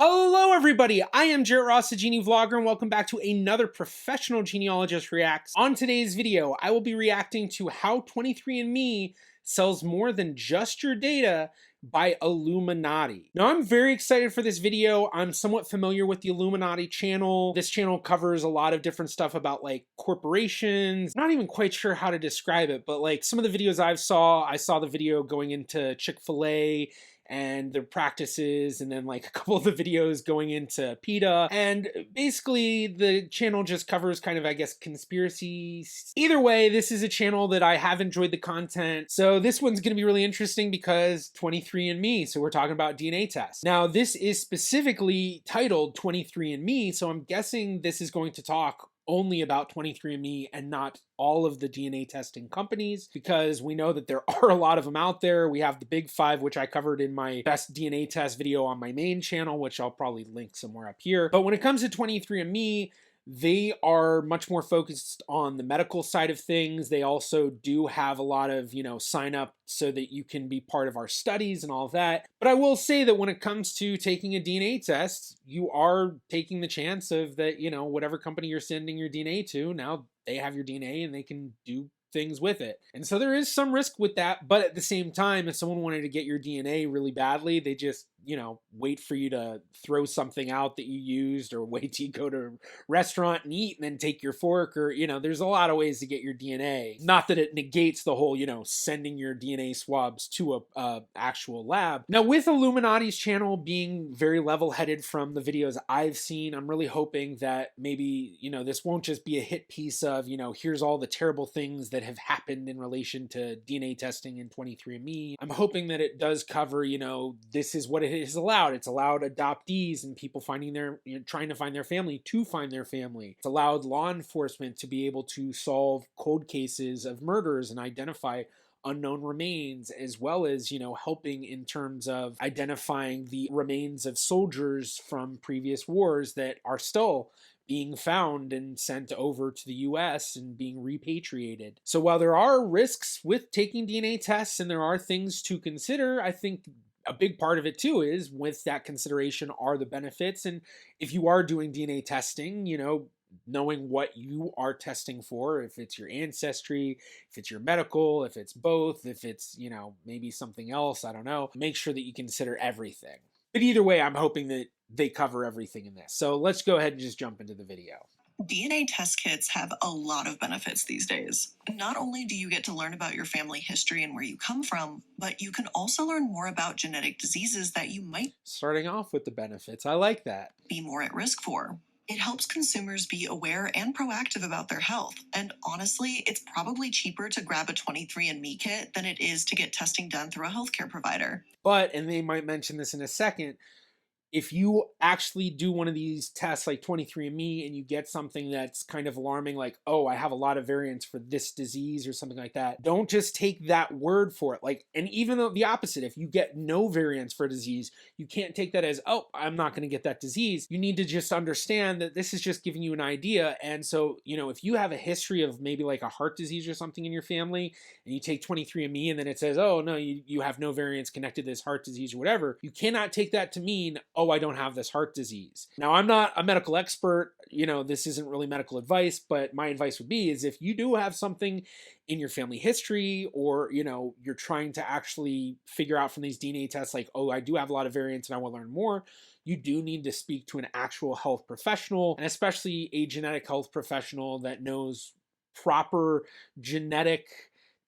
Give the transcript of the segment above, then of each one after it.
Hello everybody, I am Jarrett Ross, the Genie Vlogger, and welcome back to another Professional Genealogist Reacts. On today's video, I will be reacting to how 23andMe sells more than just your data by Illuminaughtii. Now, I'm very excited for this video. I'm somewhat familiar with the Illuminaughtii channel. This channel covers a lot of different stuff about like corporations. Not even quite sure how to describe it, but like some of the videos I saw the video going into Chick-fil-A and their practices, and then like a couple of the videos going into PETA, and basically the channel just covers kind of, I guess, conspiracies. Either way, this is a channel that I have enjoyed the content, so this one's gonna be really interesting because 23andMe, so we're talking about DNA tests. Now, this is specifically titled 23andMe, so I'm guessing this is going to talk only about 23andMe and not all of the DNA testing companies, because we know that there are a lot of them out there. We have the big five, which I covered in my best DNA test video on my main channel, which I'll probably link somewhere up here. But when it comes to 23andMe, they are much more focused on the medical side of things. They also do have a lot of, sign up so that you can be part of our studies and all of that. But I will say that when it comes to taking a DNA test, you are taking the chance of that, whatever company you're sending your DNA to, now they have your DNA and they can do things with it. And so there is some risk with that, but at the same time, if someone wanted to get your DNA really badly, they just, wait for you to throw something out that you used, or wait till you go to a restaurant and eat and then take your fork, or, there's a lot of ways to get your DNA. Not that it negates the whole, sending your DNA swabs to a actual lab. Now, with Illuminaughtii's channel being very level-headed from the videos I've seen, I'm really hoping that maybe, this won't just be a hit piece of, here's all the terrible things that have happened in relation to DNA testing in 23andMe. I'm hoping that it does cover, this is what it is allowed. It's allowed adoptees and people finding their, trying to find their family to find their family. It's allowed law enforcement to be able to solve cold cases of murders and identify unknown remains, as well as, helping in terms of identifying the remains of soldiers from previous wars that are still being found and sent over to the US and being repatriated. So while there are risks with taking DNA tests and there are things to consider, I think a big part of it too is, with that consideration, are the benefits. And if you are doing DNA testing, knowing what you are testing for, if it's your ancestry, if it's your medical, if it's both, if it's, maybe something else, I don't know, make sure that you consider everything. But either way, I'm hoping that they cover everything in this. So let's go ahead and just jump into the video. DNA test kits have a lot of benefits these days. Not only do you get to learn about your family history and where you come from, but you can also learn more about genetic diseases that you might Starting off with the benefits, I like that. Be more at risk for. It helps consumers be aware and proactive about their health, and honestly, it's probably cheaper to grab a 23andMe kit than it is to get testing done through a healthcare provider. But, and they might mention this in a second, if you actually do one of these tests like 23andMe and you get something that's kind of alarming, like, oh, I have a lot of variants for this disease or something like that, don't just take that word for it. Like, and even though the opposite, if you get no variants for a disease, you can't take that as, oh, I'm not going to get that disease. You need to just understand that this is just giving you an idea. And so, if you have a history of maybe like a heart disease or something in your family, and you take 23andMe and then it says, oh, no, you have no variants connected to this heart disease or whatever, you cannot take that to mean, oh, I don't have this heart disease. Now, I'm not a medical expert, this isn't really medical advice, but my advice would be is, if you do have something in your family history, or, you're trying to actually figure out from these DNA tests, like, oh, I do have a lot of variants and I want to learn more, you do need to speak to an actual health professional, and especially a genetic health professional that knows proper genetic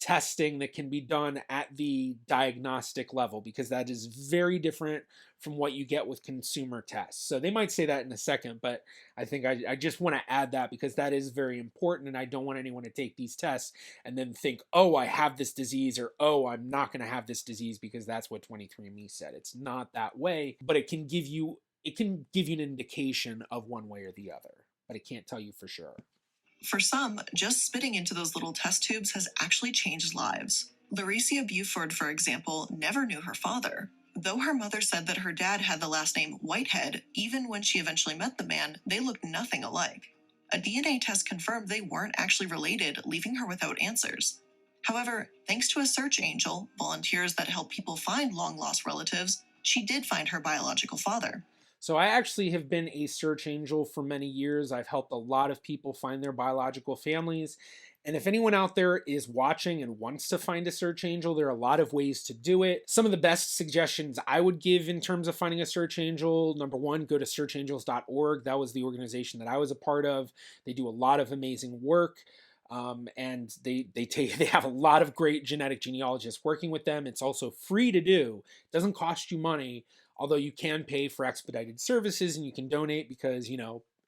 testing that can be done at the diagnostic level, because that is very different from what you get with consumer tests. So they might say that in a second, but I think I just want to add that because that is very important, and I don't want anyone to take these tests and then think, oh, I have this disease, or oh, I'm not going to have this disease because that's what 23andMe said. It's not that way, but it can give you an indication of one way or the other, but it can't tell you for sure. For some, just spitting into those little test tubes has actually changed lives. Laricia Buford, for example, never knew her father. Though her mother said that her dad had the last name Whitehead, even when she eventually met the man, they looked nothing alike. A DNA test confirmed they weren't actually related, leaving her without answers. However, thanks to a search angel, volunteers that help people find long-lost relatives, she did find her biological father. So I actually have been a search angel for many years. I've helped a lot of people find their biological families. And if anyone out there is watching and wants to find a search angel, there are a lot of ways to do it. Some of the best suggestions I would give in terms of finding a search angel: number one, go to searchangels.org. That was the organization that I was a part of. They do a lot of amazing work. And they have a lot of great genetic genealogists working with them. It's also free to do. It doesn't cost you money, although you can pay for expedited services and you can donate because,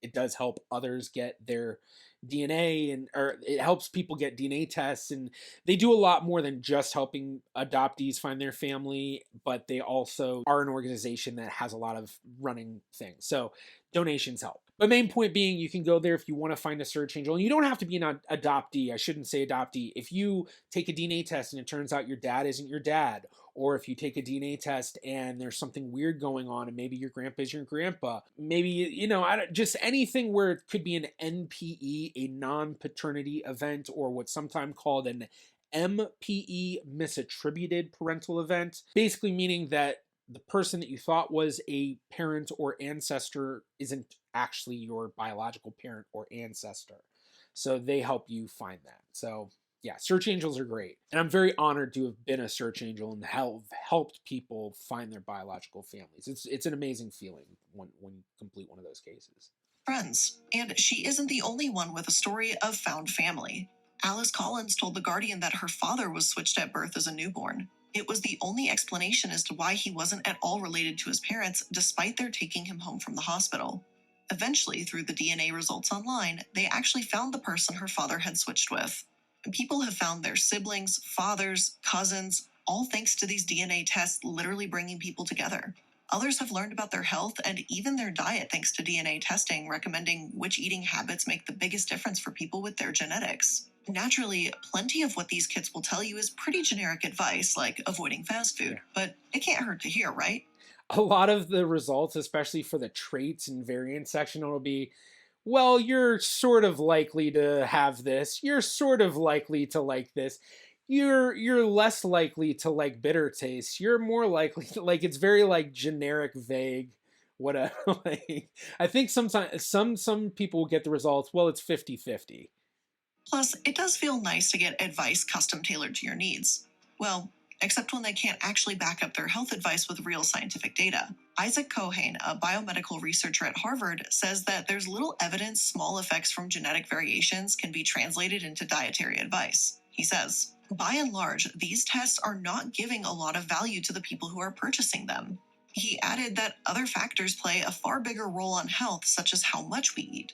it does help others get their DNA, or it helps people get DNA tests, and they do a lot more than just helping adoptees find their family, but they also are an organization that has a lot of running things. So donations help. But main point being, you can go there if you want to find a search angel, and you don't have to be an adoptee. I shouldn't say adoptee. If you take a DNA test and it turns out your dad isn't your dad, or if you take a DNA test and there's something weird going on and maybe your grandpa is your grandpa, maybe, just anything where it could be an NPE, a non-paternity event, or what's sometimes called an MPE, misattributed parental event, basically meaning that the person that you thought was a parent or ancestor isn't actually your biological parent or ancestor. So they help you find that. So yeah, search angels are great. And I'm very honored to have been a search angel and helped people find their biological families. It's an amazing feeling when you complete one of those cases. Friends. And she isn't the only one with a story of found family. Alice Collins told The Guardian that her father was switched at birth as a newborn. It was the only explanation as to why he wasn't at all related to his parents, despite their taking him home from the hospital. Eventually, through the DNA results online, they actually found the person her father had switched with. People have found their siblings, fathers, cousins, all thanks to these DNA tests literally bringing people together. Others have learned about their health and even their diet thanks to DNA testing, recommending which eating habits make the biggest difference for people with their genetics. Naturally, plenty of what these kits will tell you is pretty generic advice, like avoiding fast food, but it can't hurt to hear, right? A lot of the results, especially for the traits and variants section, will be, well, you're sort of likely to have this. You're sort of likely to like this. You're less likely to like bitter taste. You're more likely to like. It's very like generic, vague, whatever. Like, I think sometimes some people will get the results. Well, it's 50-50. Plus, it does feel nice to get advice custom tailored to your needs. Well, except when they can't actually back up their health advice with real scientific data. Isaac Cohane, a biomedical researcher at Harvard, says that there's little evidence small effects from genetic variations can be translated into dietary advice. He says, by and large, these tests are not giving a lot of value to the people who are purchasing them. He added that other factors play a far bigger role on health, such as how much we eat.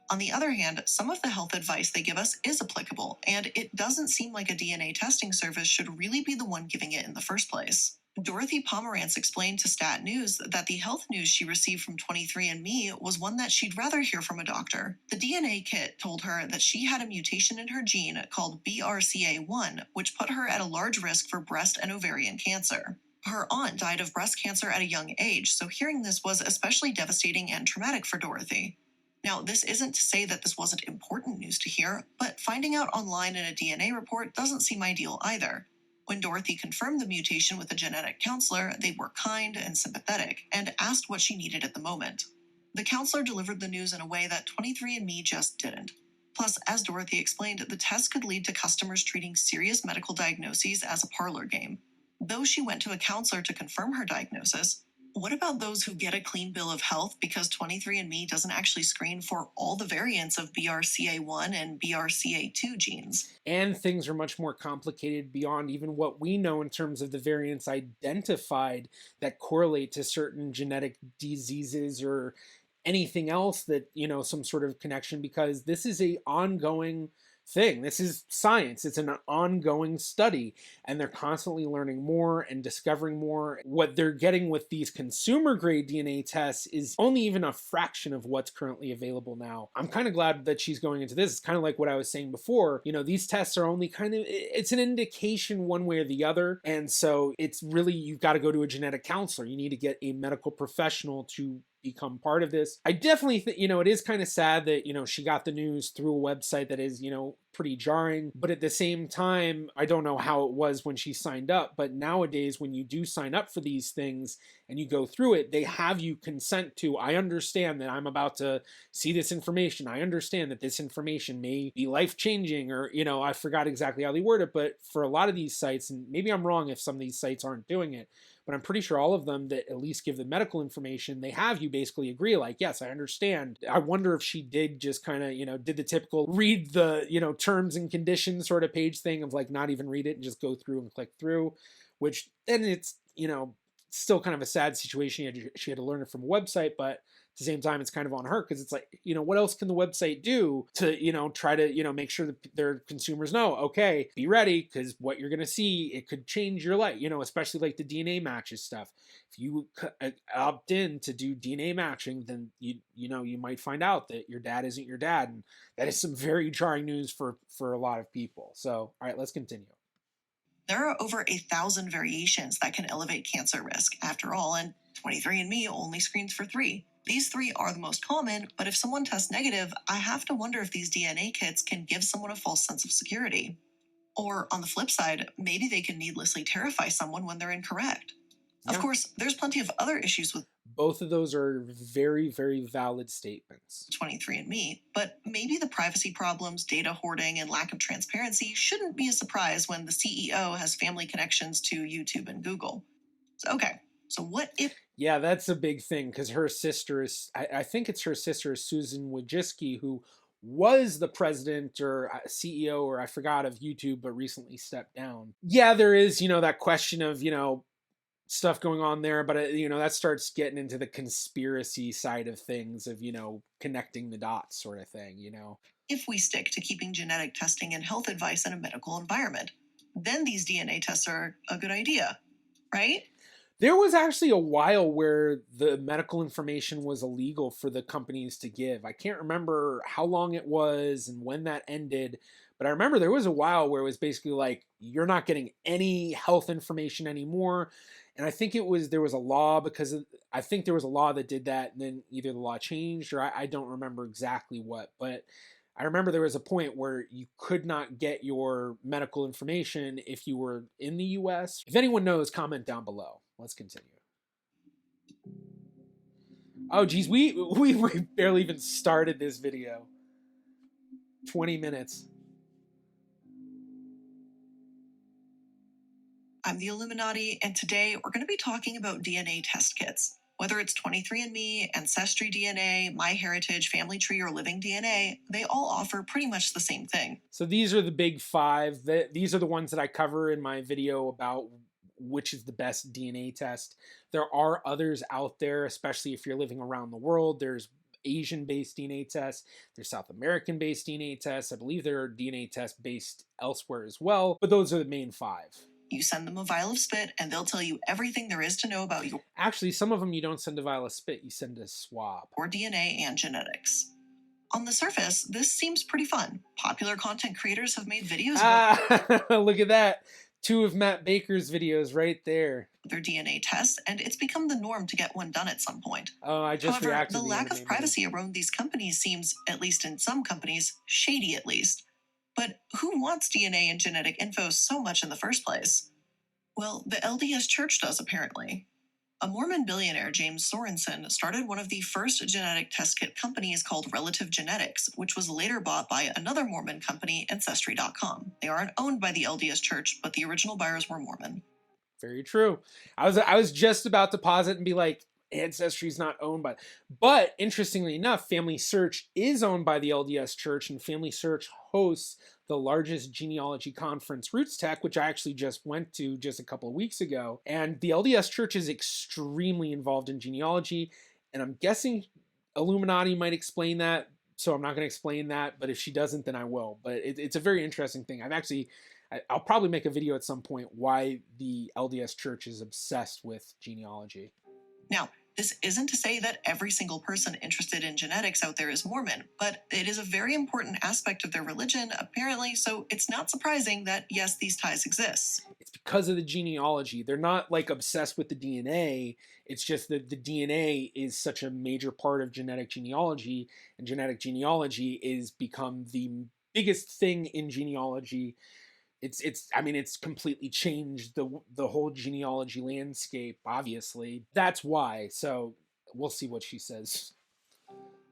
On the other hand, some of the health advice they give us is applicable, and it doesn't seem like a DNA testing service should really be the one giving it in the first place. Dorothy Pomerantz explained to Stat News that the health news she received from 23andMe was one that she'd rather hear from a doctor. The DNA kit told her that she had a mutation in her gene called BRCA1, which put her at a large risk for breast and ovarian cancer. Her aunt died of breast cancer at a young age, so hearing this was especially devastating and traumatic for Dorothy. Now, this isn't to say that this wasn't important news to hear, but finding out online in a DNA report doesn't seem ideal either. When Dorothy confirmed the mutation with a genetic counselor, they were kind and sympathetic and asked what she needed at the moment. The counselor delivered the news in a way that 23andMe just didn't. Plus, as Dorothy explained, the test could lead to customers treating serious medical diagnoses as a parlor game. Though she went to a counselor to confirm her diagnosis, what about those who get a clean bill of health because 23andMe doesn't actually screen for all the variants of BRCA1 and BRCA2 genes? And things are much more complicated beyond even what we know in terms of the variants identified that correlate to certain genetic diseases or anything else that, some sort of connection, because this is a ongoing thing. This is science. It's an ongoing study, and they're constantly learning more and discovering more. What they're getting with these consumer grade DNA tests is only even a fraction of what's currently available now. I'm kind of glad that she's going into this. It's kind of like what I was saying before. These tests are only it's an indication one way or the other. And so it's really, you've got to go to a genetic counselor. You need to get a medical professional to become part of this. I definitely think, it is kind of sad that, she got the news through a website that is, pretty jarring. But at the same time, I don't know how it was when she signed up, but nowadays when you do sign up for these things and you go through it, they have you consent to, I understand that I'm about to see this information. I understand that this information may be life-changing, or, I forgot exactly how they word it, but for a lot of these sites, and maybe I'm wrong if some of these sites aren't doing it, but I'm pretty sure all of them that at least give the medical information, they have you basically agree, like, yes, I understand. I wonder if she did just kind of, did the typical read the, terms and conditions sort of page thing of like not even read it and just go through and click through, which then it's, still kind of a sad situation. She had to learn it from a website, but at the same time, it's kind of on her because it's like, what else can the website do to, try to, make sure that their consumers know, okay, be ready because what you're going to see, it could change your life, especially like the DNA matches stuff. If you opt in to do DNA matching, then you might find out that your dad isn't your dad. And that is some very jarring news for a lot of people. So, all right, let's continue. There are over 1,000 variations that can elevate cancer risk. After all, and 23andMe only screens for 3. These 3 are the most common, but if someone tests negative, I have to wonder if these DNA kits can give someone a false sense of security. Or on the flip side, maybe they can needlessly terrify someone when they're incorrect. Yeah. Of course, there's plenty of other issues with both of those are very, very valid statements. 23andMe, but maybe the privacy problems, data hoarding, and lack of transparency shouldn't be a surprise when the CEO has family connections to YouTube and Google. So what if... Yeah, that's a big thing because her sister is, I think it's her sister, Susan Wojcicki, who was the president or CEO, or I forgot, of YouTube, but recently stepped down. Yeah, there is, that question of, stuff going on there, but that starts getting into the conspiracy side of things of connecting the dots sort of thing. If we stick to keeping genetic testing and health advice in a medical environment, then these DNA tests are a good idea, right? There was actually a while where the medical information was illegal for the companies to give. I can't remember how long it was and when that ended, but I remember there was a while where it was basically like, you're not getting any health information anymore. And I think there was a law I think there was a law that did that, and then either the law changed or I don't remember exactly what, but I remember there was a point where you could not get your medical information if you were in the US. If anyone knows, comment down below. Let's continue. Oh geez, we barely even started this video. 20 minutes. I'm the Illuminati, and today we're going to be talking about DNA test kits. Whether it's 23andMe, Ancestry DNA, MyHeritage, Family Tree, or Living DNA, they all offer pretty much the same thing. So these are the big 5. These are the ones that I cover in my video about which is the best DNA test. There are others out there, especially if you're living around the world. There's Asian-based DNA tests. There's South American-based DNA tests. I believe there are DNA tests based elsewhere as well, but those are the main 5. You send them a vial of spit, and they'll tell you everything there is to know about you. Actually, some of them you don't send a vial of spit, you send a swab. Or DNA and genetics. On the surface, this seems pretty fun. Popular content creators have made videos about look at that. 2 of Matt Baker's videos right there. Their DNA tests, and it's become the norm to get one done at some point. Oh, I just However, reacted to the lack of privacy around these companies seems, at least in some companies, shady at least. But who wants DNA and genetic info so much in the first place? Well, the LDS Church does, apparently. A Mormon billionaire, James Sorensen, started one of the first genetic test kit companies called Relative Genetics, which was later bought by another Mormon company, Ancestry.com. They aren't owned by the LDS Church, but the original buyers were Mormon. Very true. I was just about to pause it and be like, Ancestry's not owned by... But interestingly enough, Family Search is owned by the LDS Church, and Family Search hosts the largest genealogy conference, Roots Tech, which I actually just went to just a couple of weeks ago. And the LDS Church is extremely involved in genealogy, and I'm guessing Illuminaughtii might explain that, so I'm not going to explain that, but if she doesn't, then I will. But it's a very interesting thing. I'll probably make a video at some point why the LDS Church is obsessed with genealogy. Now, This isn't to say that every single person interested in genetics out there is Mormon, but it is a very important aspect of their religion, apparently, so it's not surprising that, yes, these ties exist. It's because of the genealogy. They're not like obsessed with the DNA. It's just that the DNA is such a major part of genetic genealogy, and genetic genealogy is become the biggest thing in genealogy. It's I mean it's completely changed the whole genealogy landscape, obviously. That's why. So we'll see what she says.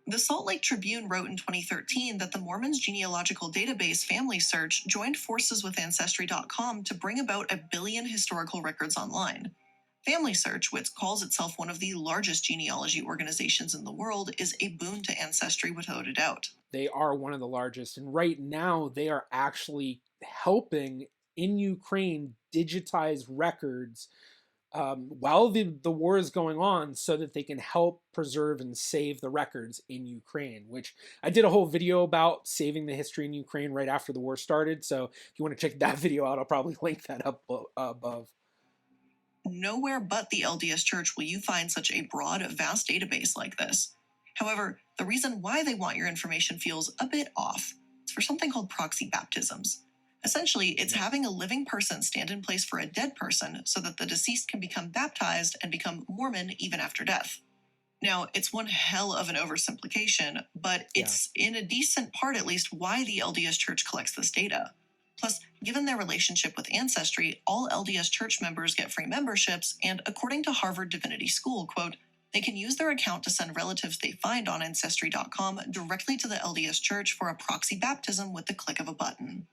The Salt Lake Tribune wrote in 2013 that the Mormons' genealogical database Family Search joined forces with Ancestry.com to bring about 1 billion historical records online. Family Search, which calls itself one of the largest genealogy organizations in the world, is a boon to Ancestry without a doubt. They are one of the largest, and right now they are actually helping in Ukraine digitize records while the war is going on, so that they can help preserve and save the records in Ukraine, which I did a whole video about saving the history in Ukraine right after the war started. So if you want to check that video out, I'll probably link that up above. Nowhere but the LDS Church will you find such a broad, vast database like this. However, the reason why they want your information feels a bit off. It's for something called proxy baptisms. Essentially, it's having a living person stand in place for a dead person so that the deceased can become baptized and become Mormon even after death. Now, it's one hell of an oversimplification, but it's in a decent part at least why the LDS Church collects this data. Plus, given their relationship with Ancestry, all LDS Church members get free memberships, and according to Harvard Divinity School, quote, they can use their account to send relatives they find on Ancestry.com directly to the LDS Church for a proxy baptism with the click of a button.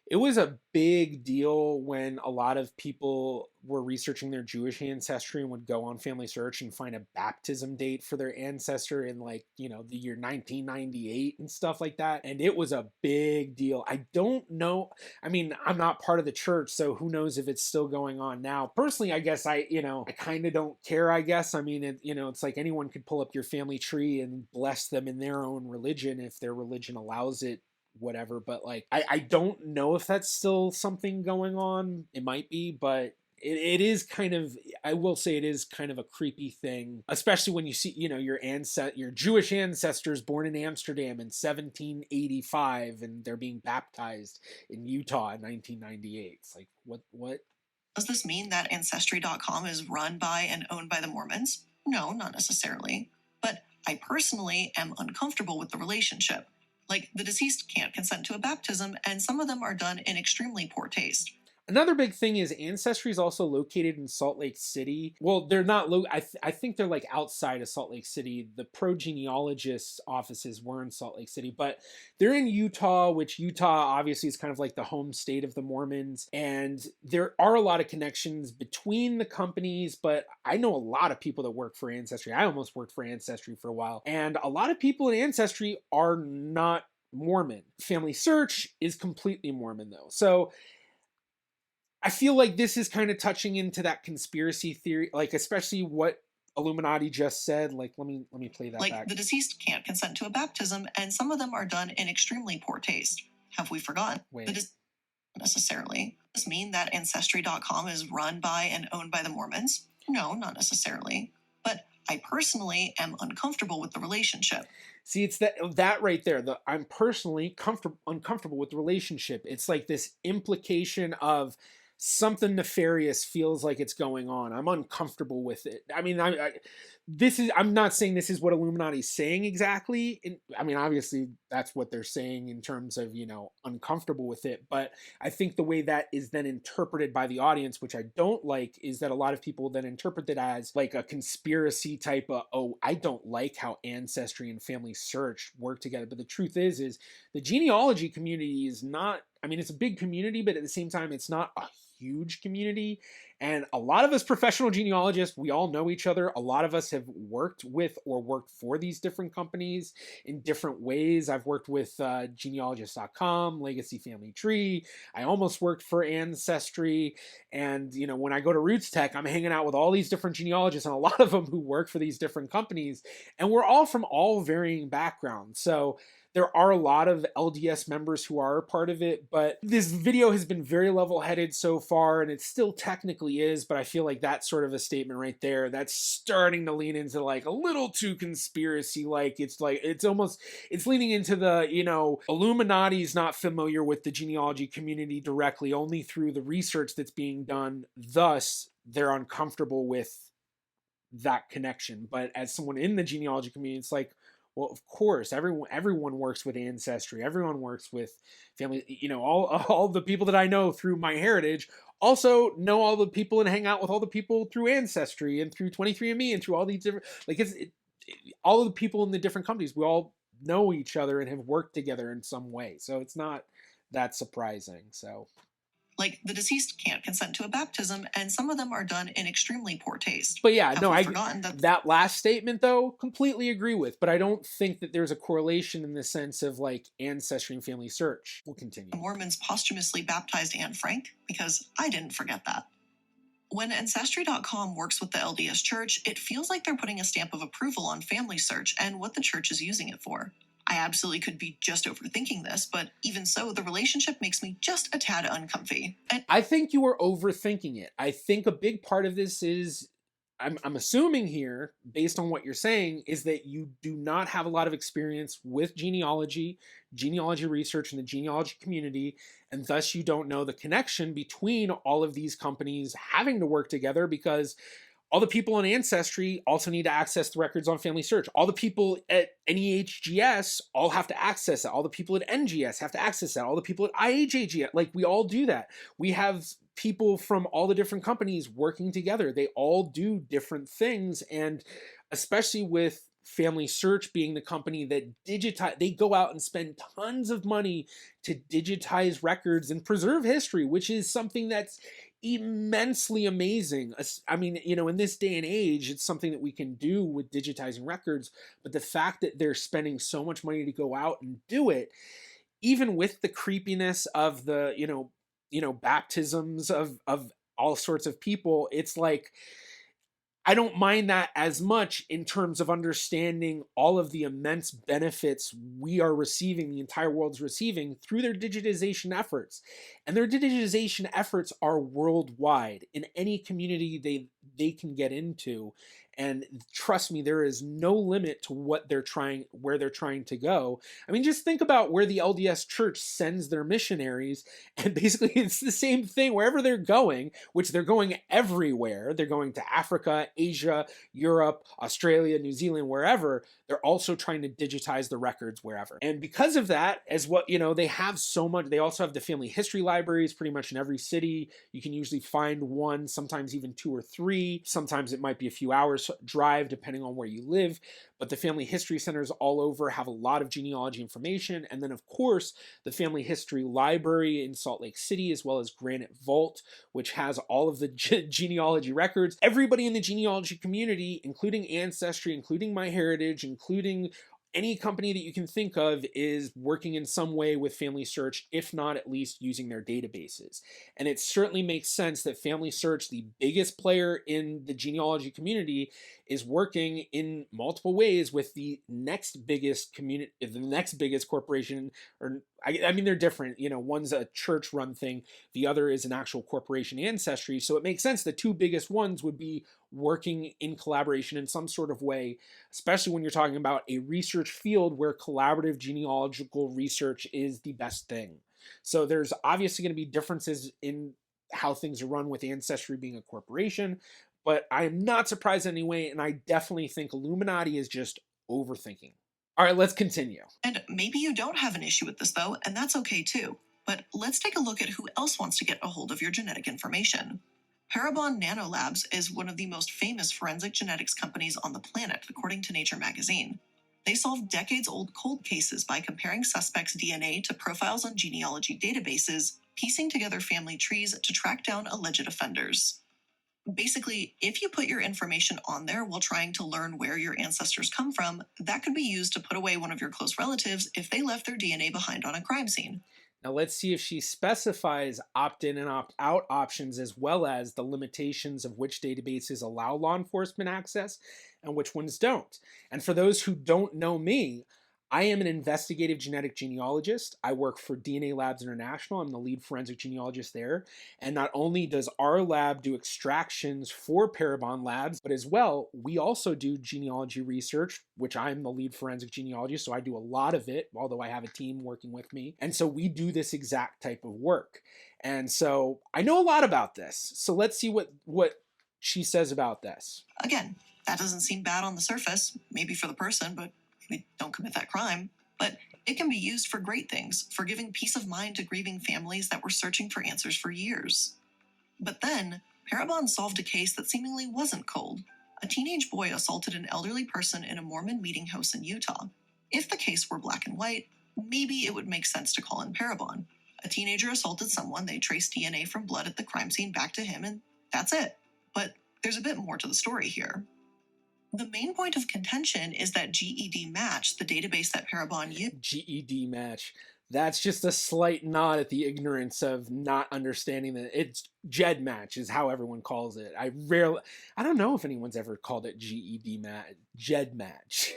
It was a big deal when a lot of people were researching their Jewish ancestry and would go on Family Search and find a baptism date for their ancestor in, like, you know, the year 1998 and stuff like that. And it was a big deal. I don't know. I mean, I'm not part of the church, so who knows if it's still going on now. Personally, I guess I kind of don't care, I guess. I mean, it's like anyone could pull up your family tree and bless them in their own religion if their religion allows it, whatever. But like I don't know if that's still something going on. It might be, but it is kind of, I will say, it is kind of a creepy thing, especially when you see, your Jewish ancestors born in Amsterdam in 1785 and they're being baptized in Utah in 1998. It's like, what does this mean that Ancestry.com is run by and owned by the Mormons? No, not necessarily. But I personally am uncomfortable with the relationship. Like, the deceased can't consent to a baptism, and some of them are done in extremely poor taste. Another big thing is Ancestry is also located in Salt Lake City. Well, they're not. I think they're like outside of Salt Lake City. The Genealogists offices were in Salt Lake City, but they're in Utah, which Utah obviously is kind of like the home state of the Mormons. And there are a lot of connections between the companies, but I know a lot of people that work for Ancestry. I almost worked for Ancestry for a while, and a lot of people in Ancestry are not Mormon. Family Search is completely Mormon, though. So I feel like this is kind of touching into that conspiracy theory, like especially what Illuminaughtii just said. Like, let me play that back. Like, the deceased can't consent to a baptism, and some of them are done in extremely poor taste. Have we forgotten? Wait. Not necessarily. Does this mean that Ancestry.com is run by and owned by the Mormons? No, not necessarily. But I personally am uncomfortable with the relationship. See, it's that right there. I'm personally uncomfortable with the relationship. It's like this implication of something nefarious feels like it's going on. I'm uncomfortable with it. I mean, I'm not saying this is what Illuminati is saying exactly. I mean, obviously that's what they're saying in terms of, uncomfortable with it. But I think the way that is then interpreted by the audience, which I don't like, is that a lot of people then interpret it as like a conspiracy type of, oh, I don't like how Ancestry and Family Search work together. But the truth is the genealogy community is not, I mean, it's a big community, but at the same time, it's not a huge community. And a lot of us professional genealogists, we all know each other. A lot of us have worked with or worked for these different companies in different ways. I've worked with Genealogist.com, Legacy Family Tree. I almost worked for Ancestry. And, when I go to Roots Tech, I'm hanging out with all these different genealogists and a lot of them who work for these different companies. And we're all from all varying backgrounds. So There are a lot of LDS members who are a part of it, but this video has been very level-headed so far, and it still technically is, but I feel like that's sort of a statement right there that's starting to lean into like a little too conspiracy, like it's leaning into the, Illuminati's not familiar with the genealogy community directly, only through the research that's being done, thus they're uncomfortable with that connection. But as someone in the genealogy community, it's like, well, of course, everyone works with Ancestry. Everyone works with family. All the people that I know through MyHeritage also know all the people and hang out with all the people through Ancestry and through 23andMe and through all these different, like all of the people in the different companies. We all know each other and have worked together in some way. So it's not that surprising. So. Like, the deceased can't consent to a baptism, and some of them are done in extremely poor taste. But yeah, Have no, we I forgotten that last statement though, completely agree with. But I don't think that there's a correlation in the sense of like Ancestry and Family Search. We'll continue. the Mormons posthumously baptized Anne Frank? Because I didn't forget that. When Ancestry.com works with the LDS Church, it feels like they're putting a stamp of approval on Family Search and what the church is using it for. I absolutely could be just overthinking this, but even so, the relationship makes me just a tad uncomfy. I think you are overthinking it. I think a big part of this is, I'm assuming here, based on what you're saying, is that you do not have a lot of experience with genealogy research in the genealogy community, and thus you don't know the connection between all of these companies having to work together, because all the people in Ancestry also need to access the records on Family Search. All the people at NEHGS all have to access it. All the people at NGS have to access that. All the people at IHAGS, like we all do that. We have people from all the different companies working together. They all do different things. And especially with Family Search being the company that they go out and spend tons of money to digitize records and preserve history, which is something that's immensely amazing. I mean, in this day and age, it's something that we can do with digitizing records, but the fact that they're spending so much money to go out and do it, even with the creepiness of the, baptisms of all sorts of people, it's like, I don't mind that as much in terms of understanding all of the immense benefits we are receiving, the entire world's receiving through their digitization efforts. And their digitization efforts are worldwide in any community they can get into. And trust me, there is no limit to where they're trying to go. I mean, just think about where the LDS Church sends their missionaries, and basically it's the same thing wherever they're going, which they're going everywhere. They're going to Africa, Asia, Europe, Australia, New Zealand, wherever. They're also trying to digitize the records wherever. And because of that, they have so much. They also have the family history libraries pretty much in every city. You can usually find one, sometimes even two or three. Sometimes it might be a few hours drive depending on where you live, but the family history centers all over have a lot of genealogy information. And then of course the family history library in Salt Lake City, as well as Granite Vault, which has all of the genealogy records. Everybody in the genealogy community, including Ancestry, including MyHeritage, including any company that you can think of, is working in some way with Family Search, if not at least using their databases. And it certainly makes sense that Family Search, the biggest player in the genealogy community, is working in multiple ways with the next biggest corporation, or I mean, they're different. One's a church-run thing, the other is an actual corporation, Ancestry. So it makes sense the two biggest ones would be working in collaboration in some sort of way, especially when you're talking about a research field where collaborative genealogical research is the best thing. So there's obviously going to be differences in how things are run with Ancestry being a corporation, but I'm not surprised anyway, and I definitely think Illuminati is just overthinking. All right, let's continue. And maybe you don't have an issue with this though, and that's okay too. But let's take a look at who else wants to get a hold of your genetic information. Parabon Nanolabs is one of the most famous forensic genetics companies on the planet, according to Nature magazine. They solve decades-old cold cases by comparing suspects' DNA to profiles on genealogy databases, piecing together family trees to track down alleged offenders. Basically, if you put your information on there while trying to learn where your ancestors come from, that could be used to put away one of your close relatives if they left their DNA behind on a crime scene. Now let's see if she specifies opt-in and opt-out options, as well as the limitations of which databases allow law enforcement access and which ones don't. And for those who don't know me, I am an investigative genetic genealogist. I work for DNA Labs International. I'm the lead forensic genealogist there. And not only does our lab do extractions for Parabon Labs, but as well, we also do genealogy research, which I'm the lead forensic genealogist. So I do a lot of it, although I have a team working with me. And so we do this exact type of work. And so I know a lot about this. So let's see what she says about this. Again, that doesn't seem bad on the surface, maybe for the person, but maybe don't commit that crime. But it can be used for great things, for giving peace of mind to grieving families that were searching for answers for years. But then, Parabon solved a case that seemingly wasn't cold. A teenage boy assaulted an elderly person in a Mormon meeting house in Utah. If the case were black and white, maybe it would make sense to call in Parabon. A teenager assaulted someone, they traced DNA from blood at the crime scene back to him, and that's it. But there's a bit more to the story here. The main point of contention is that GED Match, the database that Parabon used. GED Match. That's just a slight nod at the ignorance of not understanding that it's GED Match is how everyone calls it. I don't know if anyone's ever called it GED Match, GED Match.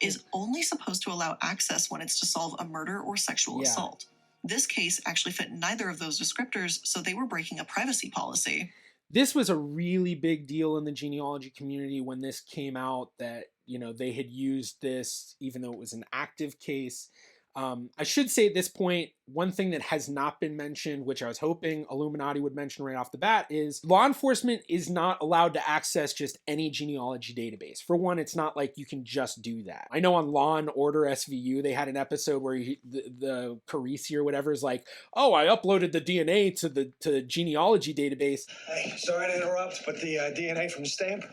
is only supposed to allow access when it's to solve a murder or sexual assault. This case actually fit neither of those descriptors, so they were breaking a privacy policy. This was a really big deal in the genealogy community when this came out that, they had used this even though it was an active case. I should say at this point, one thing that has not been mentioned, which I was hoping iilluminaughtii would mention right off the bat, is law enforcement is not allowed to access just any genealogy database. For one, it's not like you can just do that. I know on Law and Order SVU, they had an episode where the Carisi or whatever is like, oh, I uploaded the DNA to the genealogy database. Hey, sorry to interrupt, but the DNA from the stamp,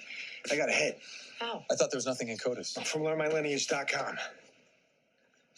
I got a hit. How? I thought there was nothing in CODIS. From learnmylineage.com.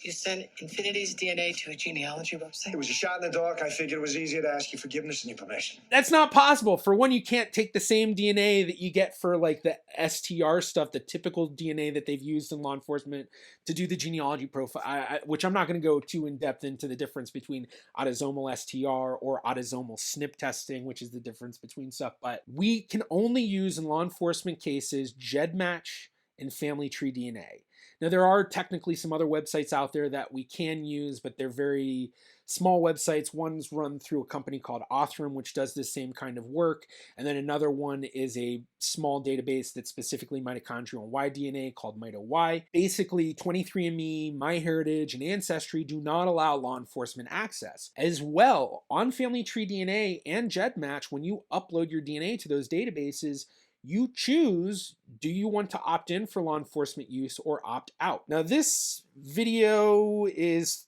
You sent Infinity's DNA to a genealogy website? It was a shot in the dark. I figured it was easier to ask your forgiveness than your permission. That's not possible. For one, you can't take the same DNA that you get for like the STR stuff, the typical DNA that they've used in law enforcement to do the genealogy profile, which I'm not going to go too in depth into the difference between autosomal STR or autosomal SNP testing, which is the difference between stuff. But we can only use in law enforcement cases GEDmatch and family tree DNA. Now, there are technically some other websites out there that we can use, but they're very small websites. One's run through a company called Othram, which does the same kind of work. And then another one is a small database that's specifically mitochondrial and Y DNA called MitoY. Basically, 23andMe, MyHeritage, and Ancestry do not allow law enforcement access. As well, on Family Tree DNA and GEDmatch, when you upload your DNA to those databases, you choose, do you want to opt in for law enforcement use or opt out? Now this video is,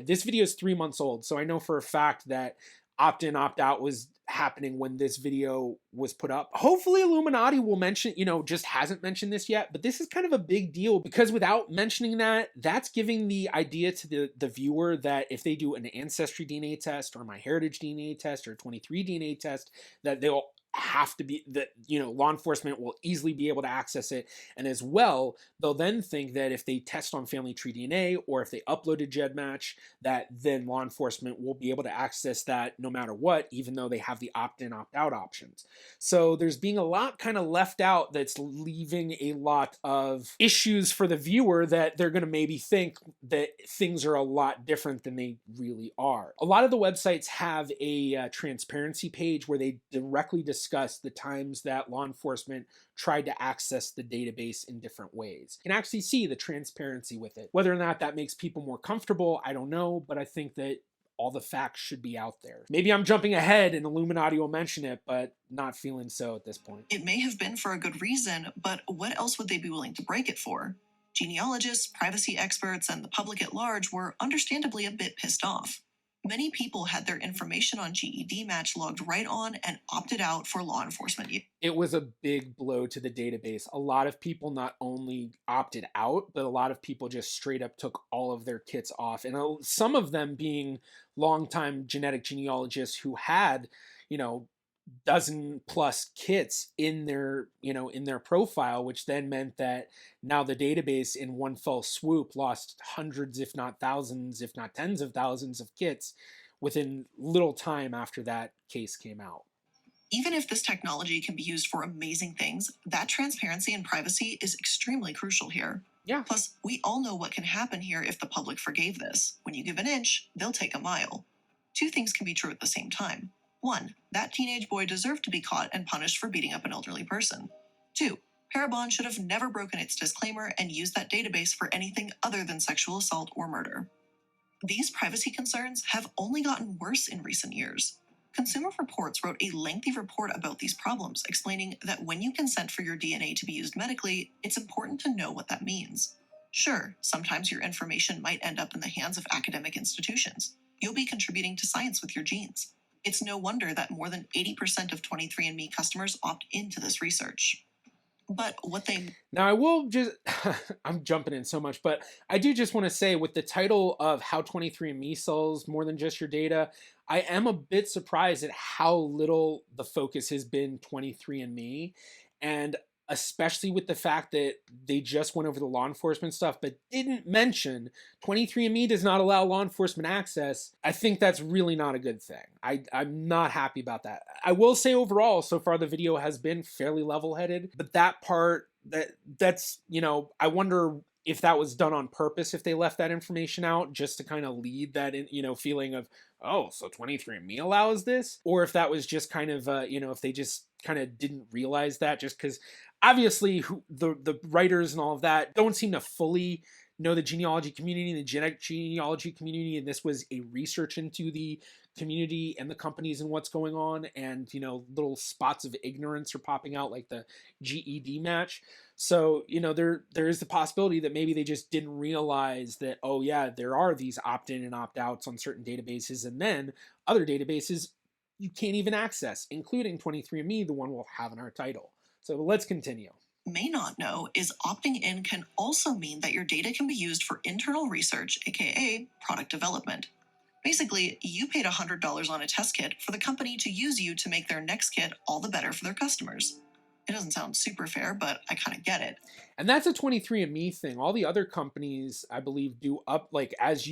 this video is 3 months old. So I know for a fact that opt-in, opt-out was happening when this video was put up. Hopefully iilluminaughtii will mention, just hasn't mentioned this yet, but this is kind of a big deal because without mentioning that, that's giving the idea to the viewer that if they do an Ancestry DNA test or MyHeritage DNA test or 23 DNA test, that they'll have to be that law enforcement will easily be able to access it, and as well they'll then think that if they test on family tree DNA or if they uploaded GEDmatch, that then law enforcement will be able to access that no matter what, even though they have the opt-in opt-out options. So there's being a lot kind of left out that's leaving a lot of issues for the viewer that they're going to maybe think that things are a lot different than they really are. A lot of the websites have a transparency page where they directly discuss the times that law enforcement tried to access the database in different ways. You can actually see the transparency with it. Whether or not that makes people more comfortable, I don't know, but I think that all the facts should be out there. Maybe I'm jumping ahead and iilluminaughtii will mention it, but not feeling so at this point. It may have been for a good reason, but what else would they be willing to break it for? Genealogists, privacy experts, and the public at large were understandably a bit pissed off. Many people had their information on GED Match logged right on and opted out for law enforcement use. It was a big blow to the database. A lot of people not only opted out, but a lot of people just straight up took all of their kits off. And some of them being longtime genetic genealogists who had, dozen plus kits in their profile, which then meant that now the database in one fell swoop lost hundreds, if not thousands, if not tens of thousands of kits within little time after that case came out. Even if this technology can be used for amazing things, that transparency and privacy is extremely crucial here. Yeah. Plus, we all know what can happen here if the public forgave this. When you give an inch, they'll take a mile. Two things can be true at the same time. One, that teenage boy deserved to be caught and punished for beating up an elderly person. Two, Parabon should have never broken its disclaimer and used that database for anything other than sexual assault or murder. These privacy concerns have only gotten worse in recent years. Consumer Reports wrote a lengthy report about these problems, explaining that when you consent for your DNA to be used medically, it's important to know what that means. Sure, sometimes your information might end up in the hands of academic institutions. You'll be contributing to science with your genes. It's no wonder that more than 80% of 23andMe customers opt into this research. But what they... Now, I will just, I'm jumping in so much, but I do just want to say with the title of How 23andMe Sells More Than Just Your Data, I am a bit surprised at how little the focus has been 23andMe, and especially with the fact that they just went over the law enforcement stuff, but didn't mention 23andMe does not allow law enforcement access. I think that's really not a good thing. I'm not happy about that. I will say overall, so far the video has been fairly level-headed, but that part, that's, you know, I wonder if that was done on purpose, if they left that information out just to kind of lead that in, you know, feeling of, oh, so 23andMe allows this, or if that was just kind of, you know, if they just kind of didn't realize that, just because obviously the writers and all of that don't seem to fully know the genealogy community and the genetic genealogy community, and this was a research into the community and the companies and what's going on, and you know, little spots of ignorance are popping out like the GED match. So you know, there is the possibility that maybe they just didn't realize that, oh yeah, there are these opt-in and opt-outs on certain databases, and then other databases you can't even access, including 23andMe, the one we'll have in our title. So let's continue. May not know is opting in can also mean that your data can be used for internal research, aka product development. Basically, you paid $100 on a test kit for the company to use you to make their next kit all the better for their customers. It doesn't sound super fair, but I kind of get it. And that's a 23andMe thing. All the other companies, I believe, do up, like, as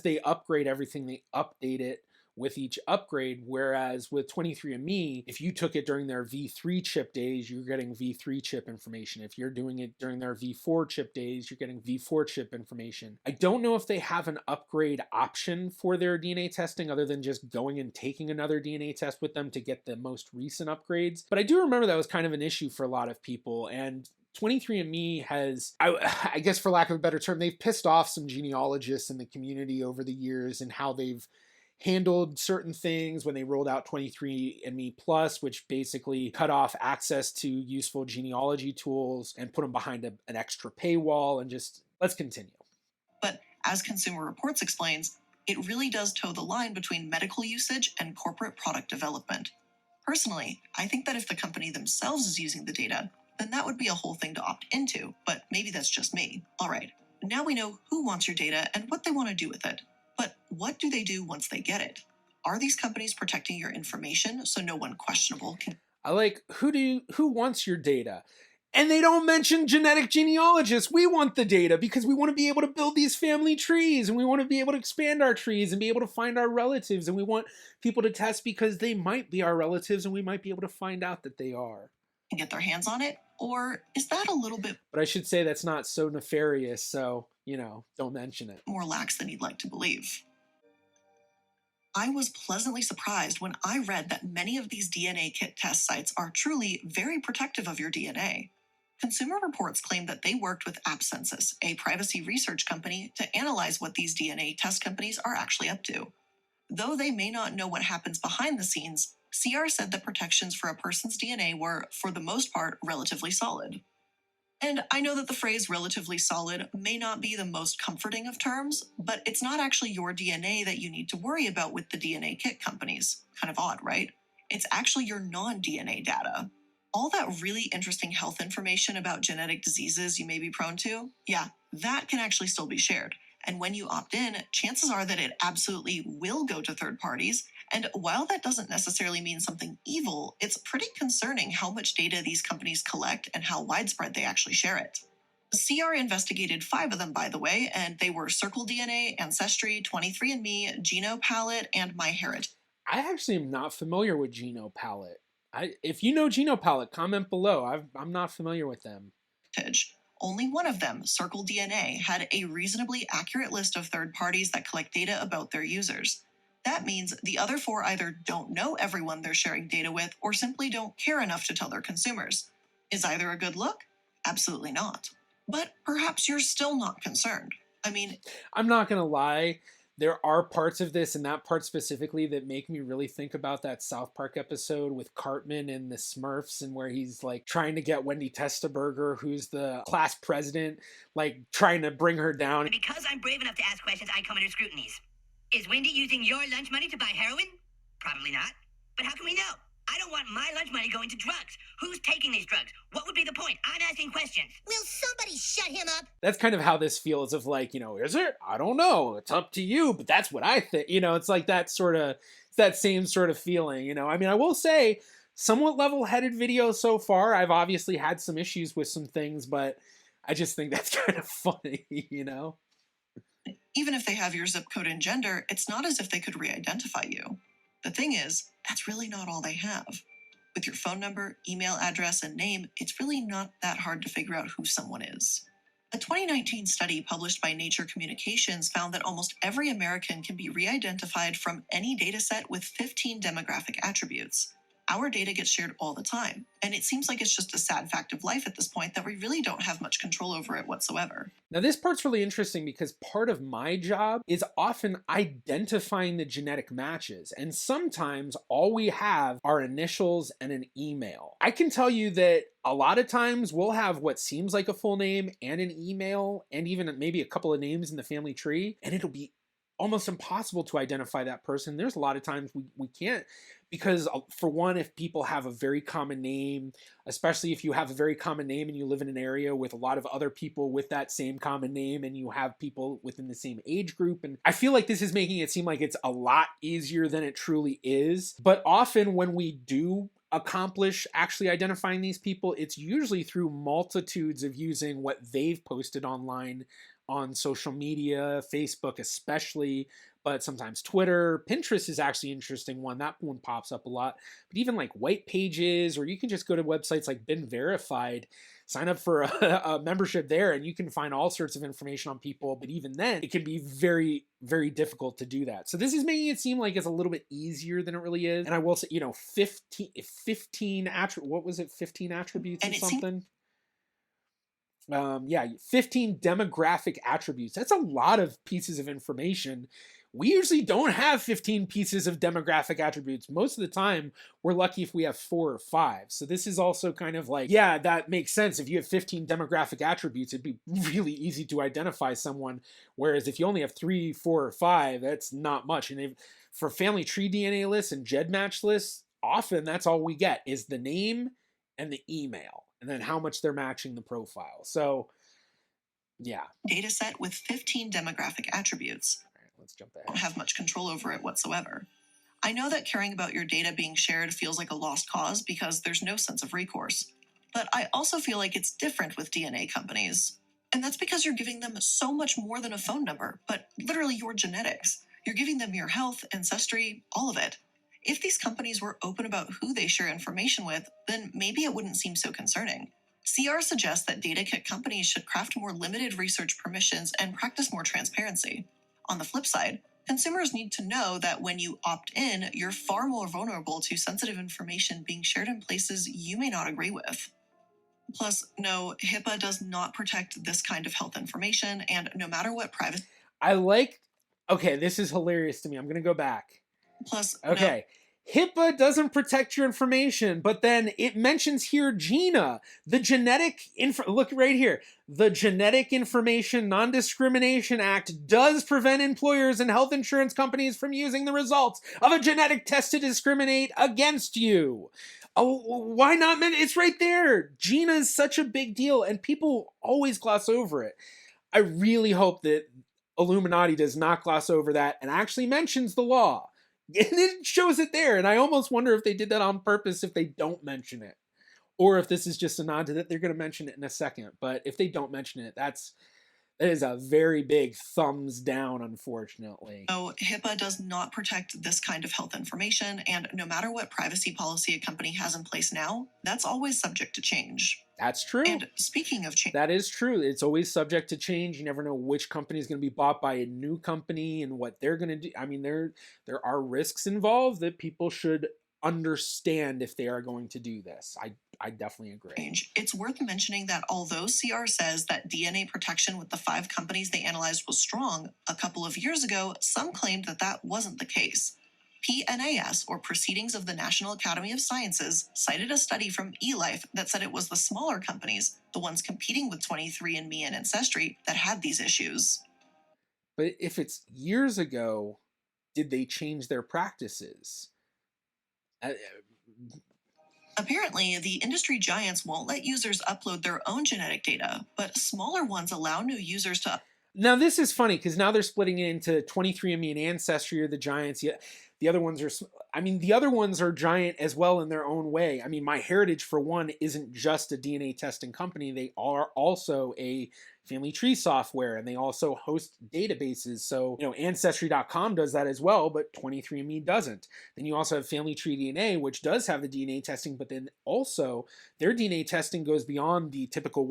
they upgrade everything, they update it with each upgrade, whereas with 23andMe, if you took it during their V3 chip days, you're getting V3 chip information. If you're doing it during their V4 chip days, you're getting V4 chip information. I don't know if they have an upgrade option for their DNA testing other than just going and taking another DNA test with them to get the most recent upgrades, but I do remember that was kind of an issue for a lot of people, and 23andMe has, I guess for lack of a better term, they've pissed off some genealogists in the community over the years and how they've handled certain things when they rolled out 23andMe Plus, which basically cut off access to useful genealogy tools and put them behind an extra paywall, and just, let's continue. But as Consumer Reports explains, it really does toe the line between medical usage and corporate product development. Personally, I think that if the company themselves is using the data, then that would be a whole thing to opt into, but maybe that's just me. All right, now we know who wants your data and what they want to do with it. But what do they do once they get it? Are these companies protecting your information so no one questionable can... I like, who wants your data? And they don't mention genetic genealogists. We want the data because we want to be able to build these family trees, and we want to be able to expand our trees and be able to find our relatives, and we want people to test because they might be our relatives and we might be able to find out that they are. And get their hands on it? Or is that a little bit... But I should say that's not so nefarious, so, you know, don't mention it. ...more lax than you'd like to believe. I was pleasantly surprised when I read that many of these DNA kit test sites are truly very protective of your DNA. Consumer Reports claim that they worked with AppCensus, a privacy research company, to analyze what these DNA test companies are actually up to. Though they may not know what happens behind the scenes, CR said that protections for a person's DNA were, for the most part, relatively solid. And I know that the phrase relatively solid may not be the most comforting of terms, but it's not actually your DNA that you need to worry about with the DNA kit companies. Kind of odd, right? It's actually your non-DNA data. All that really interesting health information about genetic diseases you may be prone to, yeah, that can actually still be shared. And when you opt in, chances are that it absolutely will go to third parties. And while that doesn't necessarily mean something evil, it's pretty concerning how much data these companies collect and how widespread they actually share it. CR investigated 5 of them, by the way, and they were Circle DNA, Ancestry, 23andMe, GenoPalette, and MyHeritage. I actually am not familiar with GenoPalette. If you know Genopalette, comment below. I'm not familiar with them. Only one of them, Circle DNA, had a reasonably accurate list of third parties that collect data about their users. That means the other 4 either don't know everyone they're sharing data with or simply don't care enough to tell their consumers. Is either a good look? Absolutely not. But perhaps you're still not concerned. I mean, I'm not gonna lie. There are parts of this, and that part specifically, that make me really think about that South Park episode with Cartman and the Smurfs, and where he's like trying to get Wendy Testaberger, who's the class president, like trying to bring her down. Because I'm brave enough to ask questions, I come under scrutinies. Is Wendy using your lunch money to buy heroin? Probably not. But how can we know? I don't want my lunch money going to drugs. Who's taking these drugs? What would be the point? I'm asking questions. Will somebody shut him up? That's kind of how this feels, of like, is it? I don't know. It's up to you, but that's what I think. It's like that same sort of feeling, I mean, I will say, somewhat level-headed video so far. I've obviously had some issues with some things, but I just think that's kind of funny, Even if they have your zip code and gender, it's not as if they could re-identify you. The thing is, that's really not all they have. With your phone number, email address, and name, it's really not that hard to figure out who someone is. A 2019 study published by Nature Communications found that almost every American can be re-identified from any dataset with 15 demographic attributes. Our data gets shared all the time, and it seems like it's just a sad fact of life at this point that we really don't have much control over it whatsoever. Now, this part's really interesting because part of my job is often identifying the genetic matches, and sometimes all we have are initials and an email. I can tell you that a lot of times we'll have what seems like a full name and an email, and even maybe a couple of names in the family tree, and it'll be almost impossible to identify that person. There's a lot of times we can't, because for one, if people have a very common name, especially if you have a very common name and you live in an area with a lot of other people with that same common name, and you have people within the same age group, and I feel like this is making it seem like it's a lot easier than it truly is. But often when we do accomplish actually identifying these people, it's usually through multitudes of using what they've posted online on social media, Facebook especially, but sometimes Twitter. Pinterest is actually an interesting one. That one pops up a lot. But even like white pages, or you can just go to websites like Been Verified, sign up for a membership there, and you can find all sorts of information on people. But even then, it can be very, very difficult to do that. So this is making it seem like it's a little bit easier than it really is. And I will say, 15 what was it? 15 attributes or something? 15 demographic attributes. That's a lot of pieces of information. We usually don't have 15 pieces of demographic attributes. Most of the time, we're lucky if we have 4 or 5. So this is also kind of like, yeah, that makes sense. If you have 15 demographic attributes, it'd be really easy to identify someone. Whereas if you only have 3, 4, or 5, that's not much. And for family tree DNA lists and GEDmatch lists, often that's all we get is the name and the email, and then how much they're matching the profile. So, yeah. Dataset with 15 demographic attributes. All right, let's jump ahead. Don't have much control over it whatsoever. I know that caring about your data being shared feels like a lost cause because there's no sense of recourse. But I also feel like it's different with DNA companies. And that's because you're giving them so much more than a phone number, but literally your genetics. You're giving them your health, ancestry, all of it. If these companies were open about who they share information with, then maybe it wouldn't seem so concerning. CR suggests that data kit companies should craft more limited research permissions and practice more transparency. On the flip side, consumers need to know that when you opt in, you're far more vulnerable to sensitive information being shared in places you may not agree with. Plus, no, HIPAA does not protect this kind of health information, and no matter what privacy... Okay, this is hilarious to me. I'm going to go back. Plus, okay. HIPAA doesn't protect your information, but then it mentions here GINA, the look right here. The Genetic Information Non-Discrimination Act does prevent employers and health insurance companies from using the results of a genetic test to discriminate against you. Oh, why not? It's right there. GINA is such a big deal, and people always gloss over it. I really hope that Illuminaughtii does not gloss over that and actually mentions the law. And it shows it there, and I almost wonder if they did that on purpose if they don't mention it. Or if this is just a nod to that they're going to mention it in a second. But if they don't mention it, that's That is a very big thumbs down, unfortunately. So HIPAA does not protect this kind of health information, and no matter what privacy policy a company has in place now, that's always subject to change. That's true. And speaking of change, that is true. It's always subject to change. You never know which company is going to be bought by a new company and what they're going to do. I mean, there are risks involved that people should understand if they are going to do this. I definitely agree. It's worth mentioning that although CR says that DNA protection with the 5 companies they analyzed was strong, a couple of years ago, some claimed that that wasn't the case. PNAS, or Proceedings of the National Academy of Sciences, cited a study from eLife that said it was the smaller companies, the ones competing with 23andMe and Ancestry, that had these issues. But if it's years ago, did they change their practices? Apparently, the industry giants won't let users upload their own genetic data, but smaller ones allow new users to. Now, this is funny because now they're splitting it into 23andMe and Ancestry are the giants. The other ones are, the other ones are giant as well in their own way. I mean, MyHeritage, for one, isn't just a DNA testing company. They are also a family tree software, and they also host databases. So, Ancestry.com does that as well, but 23andMe doesn't. Then you also have Family Tree DNA, which does have the DNA testing, but then also their DNA testing goes beyond the typical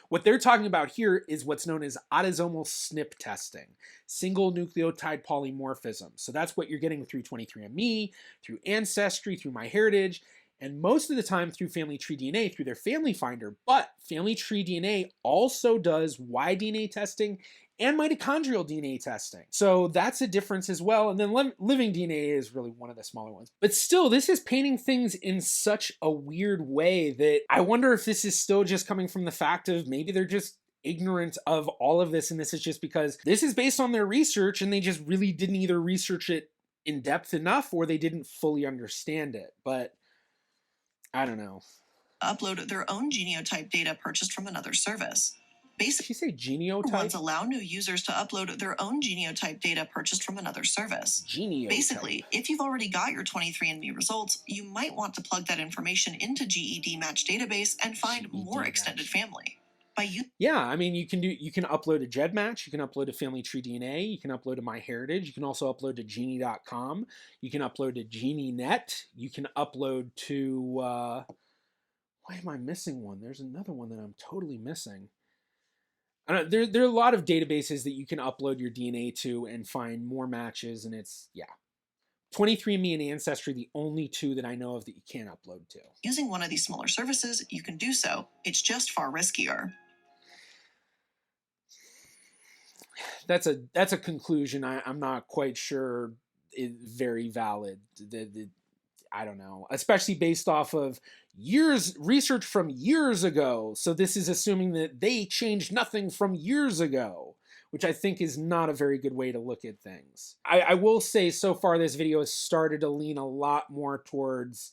what they're talking about here is what's known as autosomal SNP testing, single nucleotide polymorphism. So that's what you're getting through 23andMe, through Ancestry, through MyHeritage, and most of the time through Family Tree DNA, through their Family Finder. But Family Tree DNA also does Y-DNA testing and mitochondrial DNA testing. So that's a difference as well. And then living DNA is really one of the smaller ones. But still, this is painting things in such a weird way that I wonder if this is still just coming from the fact of maybe they're just ignorant of all of this, and this is just because this is based on their research and they just really didn't either research it in depth enough or they didn't fully understand it. But I don't know. Upload their own genotype data purchased from another service. Did she say genotype? Ones allow new users to upload their own genotype data purchased from another service. Genotype. Basically, if you've already got your 23andMe results, you might want to plug that information into GED Match database and find more extended family. Yeah, I mean, you can upload a GEDmatch, you can upload a Family Tree DNA, you can upload to MyHeritage, you can also upload to Genie.com, you can upload to GenieNet, you can upload to, why am I missing one? There's another one that I'm totally missing. I don't know, there are a lot of databases that you can upload your DNA to and find more matches, and it's, yeah. 23andMe and Ancestry, the only two that I know of that you can't upload to. Using one of these smaller services, you can do so. It's just far riskier. That's a conclusion I'm not quite sure is very valid. I don't know, especially based off of research from years ago. So this is assuming that they changed nothing from years ago, which I think is not a very good way to look at things. I will say so far this video has started to lean a lot more towards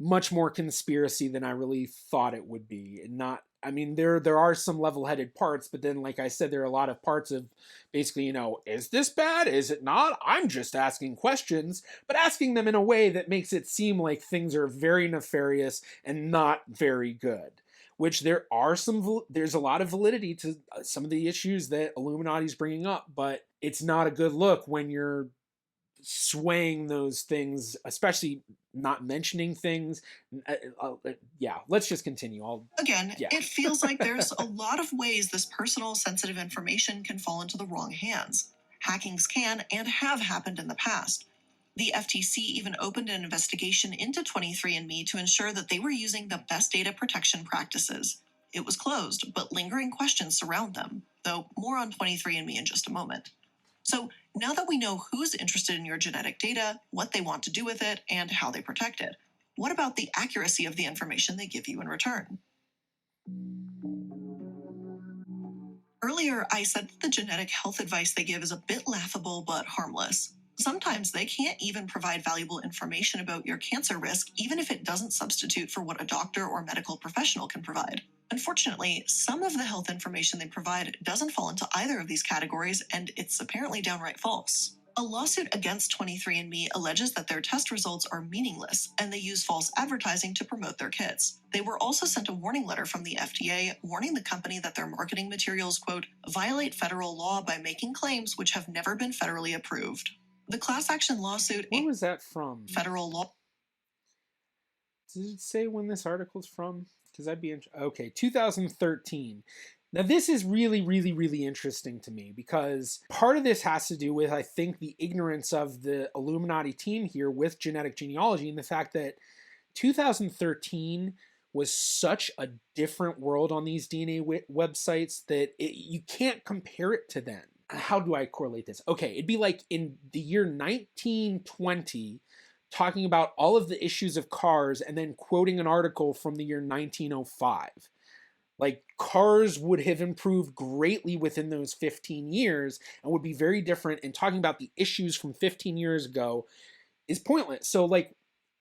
much more conspiracy than I really thought it would be. And not, I mean, there are some level-headed parts, but then, like I said, there are a lot of parts of basically, is this bad? Is it not? I'm just asking questions, but asking them in a way that makes it seem like things are very nefarious and not very good. Which there's a lot of validity to some of the issues that Illuminati's bringing up, but it's not a good look when you're swaying those things, especially not mentioning things. Yeah, let's just continue. It feels like there's a lot of ways this personal, sensitive information can fall into the wrong hands. Hackings can and have happened in the past. The FTC even opened an investigation into 23andMe to ensure that they were using the best data protection practices. It was closed, but lingering questions surround them, though more on 23andMe in just a moment. So now that we know who's interested in your genetic data, what they want to do with it, and how they protect it, what about the accuracy of the information they give you in return? Earlier, I said that the genetic health advice they give is a bit laughable but harmless. Sometimes they can't even provide valuable information about your cancer risk, even if it doesn't substitute for what a doctor or medical professional can provide. Unfortunately, some of the health information they provide doesn't fall into either of these categories, and it's apparently downright false. A lawsuit against 23andMe alleges that their test results are meaningless and they use false advertising to promote their kits. They were also sent a warning letter from the FDA warning the company that their marketing materials, quote, violate federal law by making claims which have never been federally approved. The class action lawsuit Where was that from? federal law. Does it say when this article's from? Because I'd be okay, 2013. Now this is really, really, really interesting to me because part of this has to do with, I think, the ignorance of the Illuminati team here with genetic genealogy and the fact that 2013 was such a different world on these DNA websites that you can't compare it to then. How do I correlate this? Okay, it'd be like in the year 1920, talking about all of the issues of cars and then quoting an article from the year 1905. Like, cars would have improved greatly within those 15 years and would be very different, and talking about the issues from 15 years ago is pointless. So, like,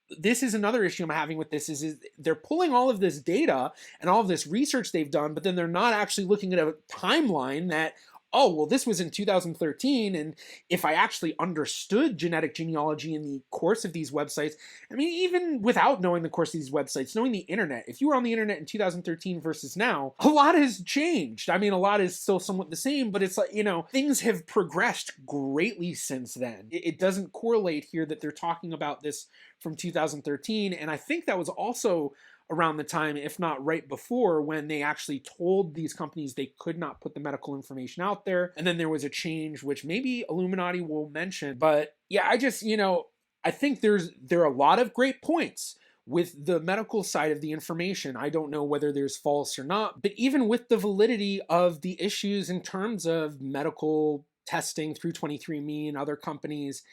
this is another issue I'm having with this is they're pulling all of this data and all of this research they've done, but then they're not actually looking at a timeline that, oh, well, this was in 2013, and if I actually understood genetic genealogy in the course of these websites, I mean, even without knowing the course of these websites, knowing the internet, if you were on the internet in 2013 versus now, a lot has changed. I mean, a lot is still somewhat the same, but it's like, you know, things have progressed greatly since then. It doesn't correlate here that they're talking about this from 2013, and I think that was also around the time, if not right before, when they actually told these companies they could not put the medical information out there. And then there was a change, which maybe Illuminati will mention. But yeah, I just, you know, I think there are a lot of great points with the medical side of the information. I don't know whether there's false or not, but even with the validity of the issues in terms of medical testing through 23andMe and other companies,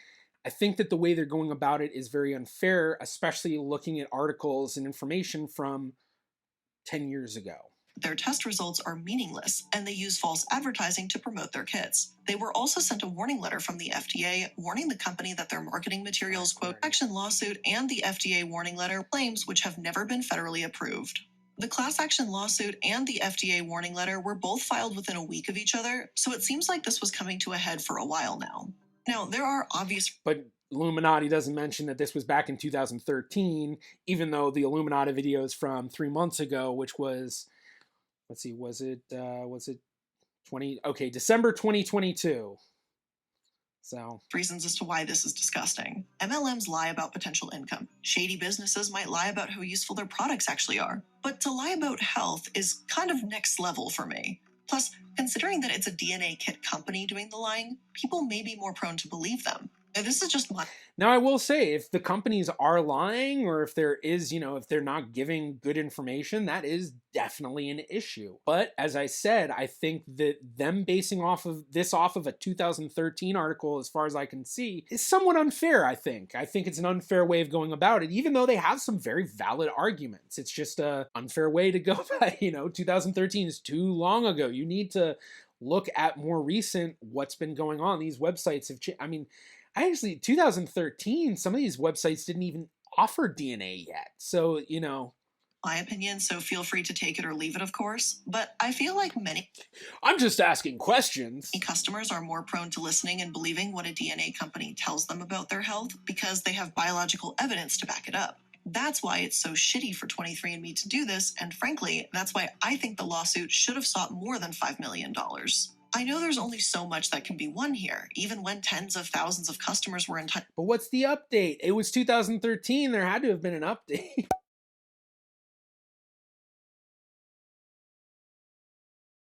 I think that the way they're going about it is very unfair, especially looking at articles and information from 10 years ago. Their test results are meaningless and they use false advertising to promote their kits. They were also sent a warning letter from the FDA warning the company that their marketing materials, quote, action lawsuit and the FDA warning letter claims which have never been federally approved. The class action lawsuit and the FDA warning letter were both filed within a week of each other, so it seems like this was coming to a head for a while now. Now, there are obvious... But Illuminati doesn't mention that this was back in 2013, even though the Illuminati video is from 3 months ago, which was, let's see, was it 20... Okay, December 2022. So, reasons as to why this is disgusting. MLMs lie about potential income. Shady businesses might lie about how useful their products actually are. But to lie about health is kind of next level for me. Plus, considering that it's a DNA kit company doing the lying, people may be more prone to believe them. Now, this is just my... Now, I will say, if the companies are lying, or if there is, if they're not giving good information, that is definitely an issue. But as I said, I think that them basing off of a 2013 article, as far as I can see, is somewhat unfair, I think. I think it's an unfair way of going about it, even though they have some very valid arguments. It's just an unfair way to go by, 2013 is too long ago. You need to look at more recent what's been going on. These websites have changed. I mean, 2013, some of these websites didn't even offer DNA yet. So, my opinion, so feel free to take it or leave it, of course. But I feel like many... I'm just asking questions. Customers are more prone to listening and believing what a DNA company tells them about their health because they have biological evidence to back it up. That's why it's so shitty for 23andMe to do this, and frankly, that's why I think the lawsuit should have sought more than $5 million. I know there's only so much that can be won here, even when tens of thousands of customers were in touch. But what's the update? It was 2013. There had to have been an update.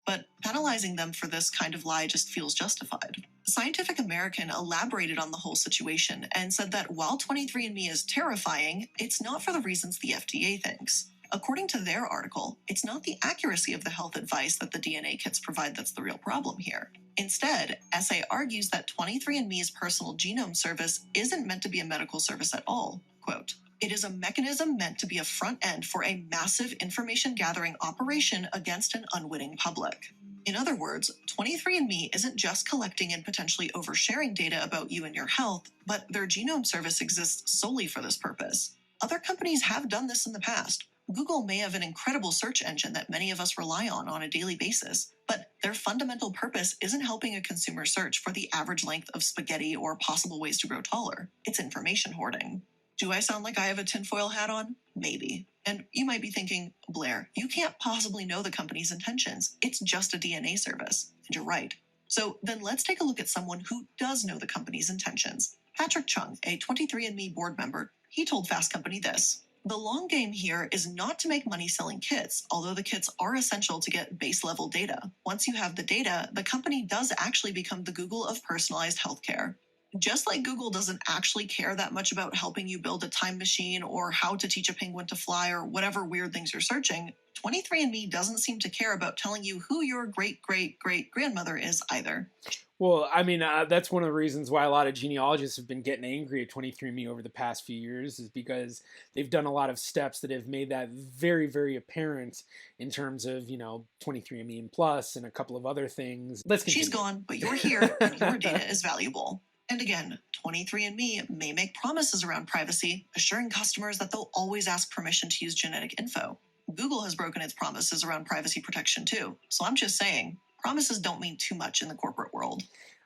But penalizing them for this kind of lie just feels justified. Scientific American elaborated on the whole situation and said that while 23andMe is terrifying, it's not for the reasons the FDA thinks. According to their article, it's not the accuracy of the health advice that the DNA kits provide that's the real problem here. Instead, SA argues that 23andMe's personal genome service isn't meant to be a medical service at all. Quote, it is a mechanism meant to be a front end for a massive information gathering operation against an unwitting public. In other words, 23andMe isn't just collecting and potentially oversharing data about you and your health, but their genome service exists solely for this purpose. Other companies have done this in the past. Google may have an incredible search engine that many of us rely on a daily basis, but their fundamental purpose isn't helping a consumer search for the average length of spaghetti or possible ways to grow taller. It's information hoarding. Do I sound like I have a tinfoil hat on? Maybe. And you might be thinking, Blair, you can't possibly know the company's intentions. It's just a DNA service. And you're right. So then let's take a look at someone who does know the company's intentions. Patrick Chung, a 23andMe board member, he told Fast Company this. The long game here is not to make money selling kits, although the kits are essential to get base level data. Once you have the data, the company does actually become the Google of personalized healthcare. Just like Google doesn't actually care that much about helping you build a time machine or how to teach a penguin to fly or whatever weird things you're searching, 23andMe doesn't seem to care about telling you who your great-great-great-grandmother is either. Well, I mean, that's one of the reasons why a lot of genealogists have been getting angry at 23andMe over the past few years, is because they've done a lot of steps that have made that very, very apparent in terms of, 23andMe and Plus and a couple of other things. Let's continue. She's gone, but you're here and your data is valuable. And again, 23andMe may make promises around privacy, assuring customers that they'll always ask permission to use genetic info. Google has broken its promises around privacy protection too. So I'm just saying, promises don't mean too much in the corporate world.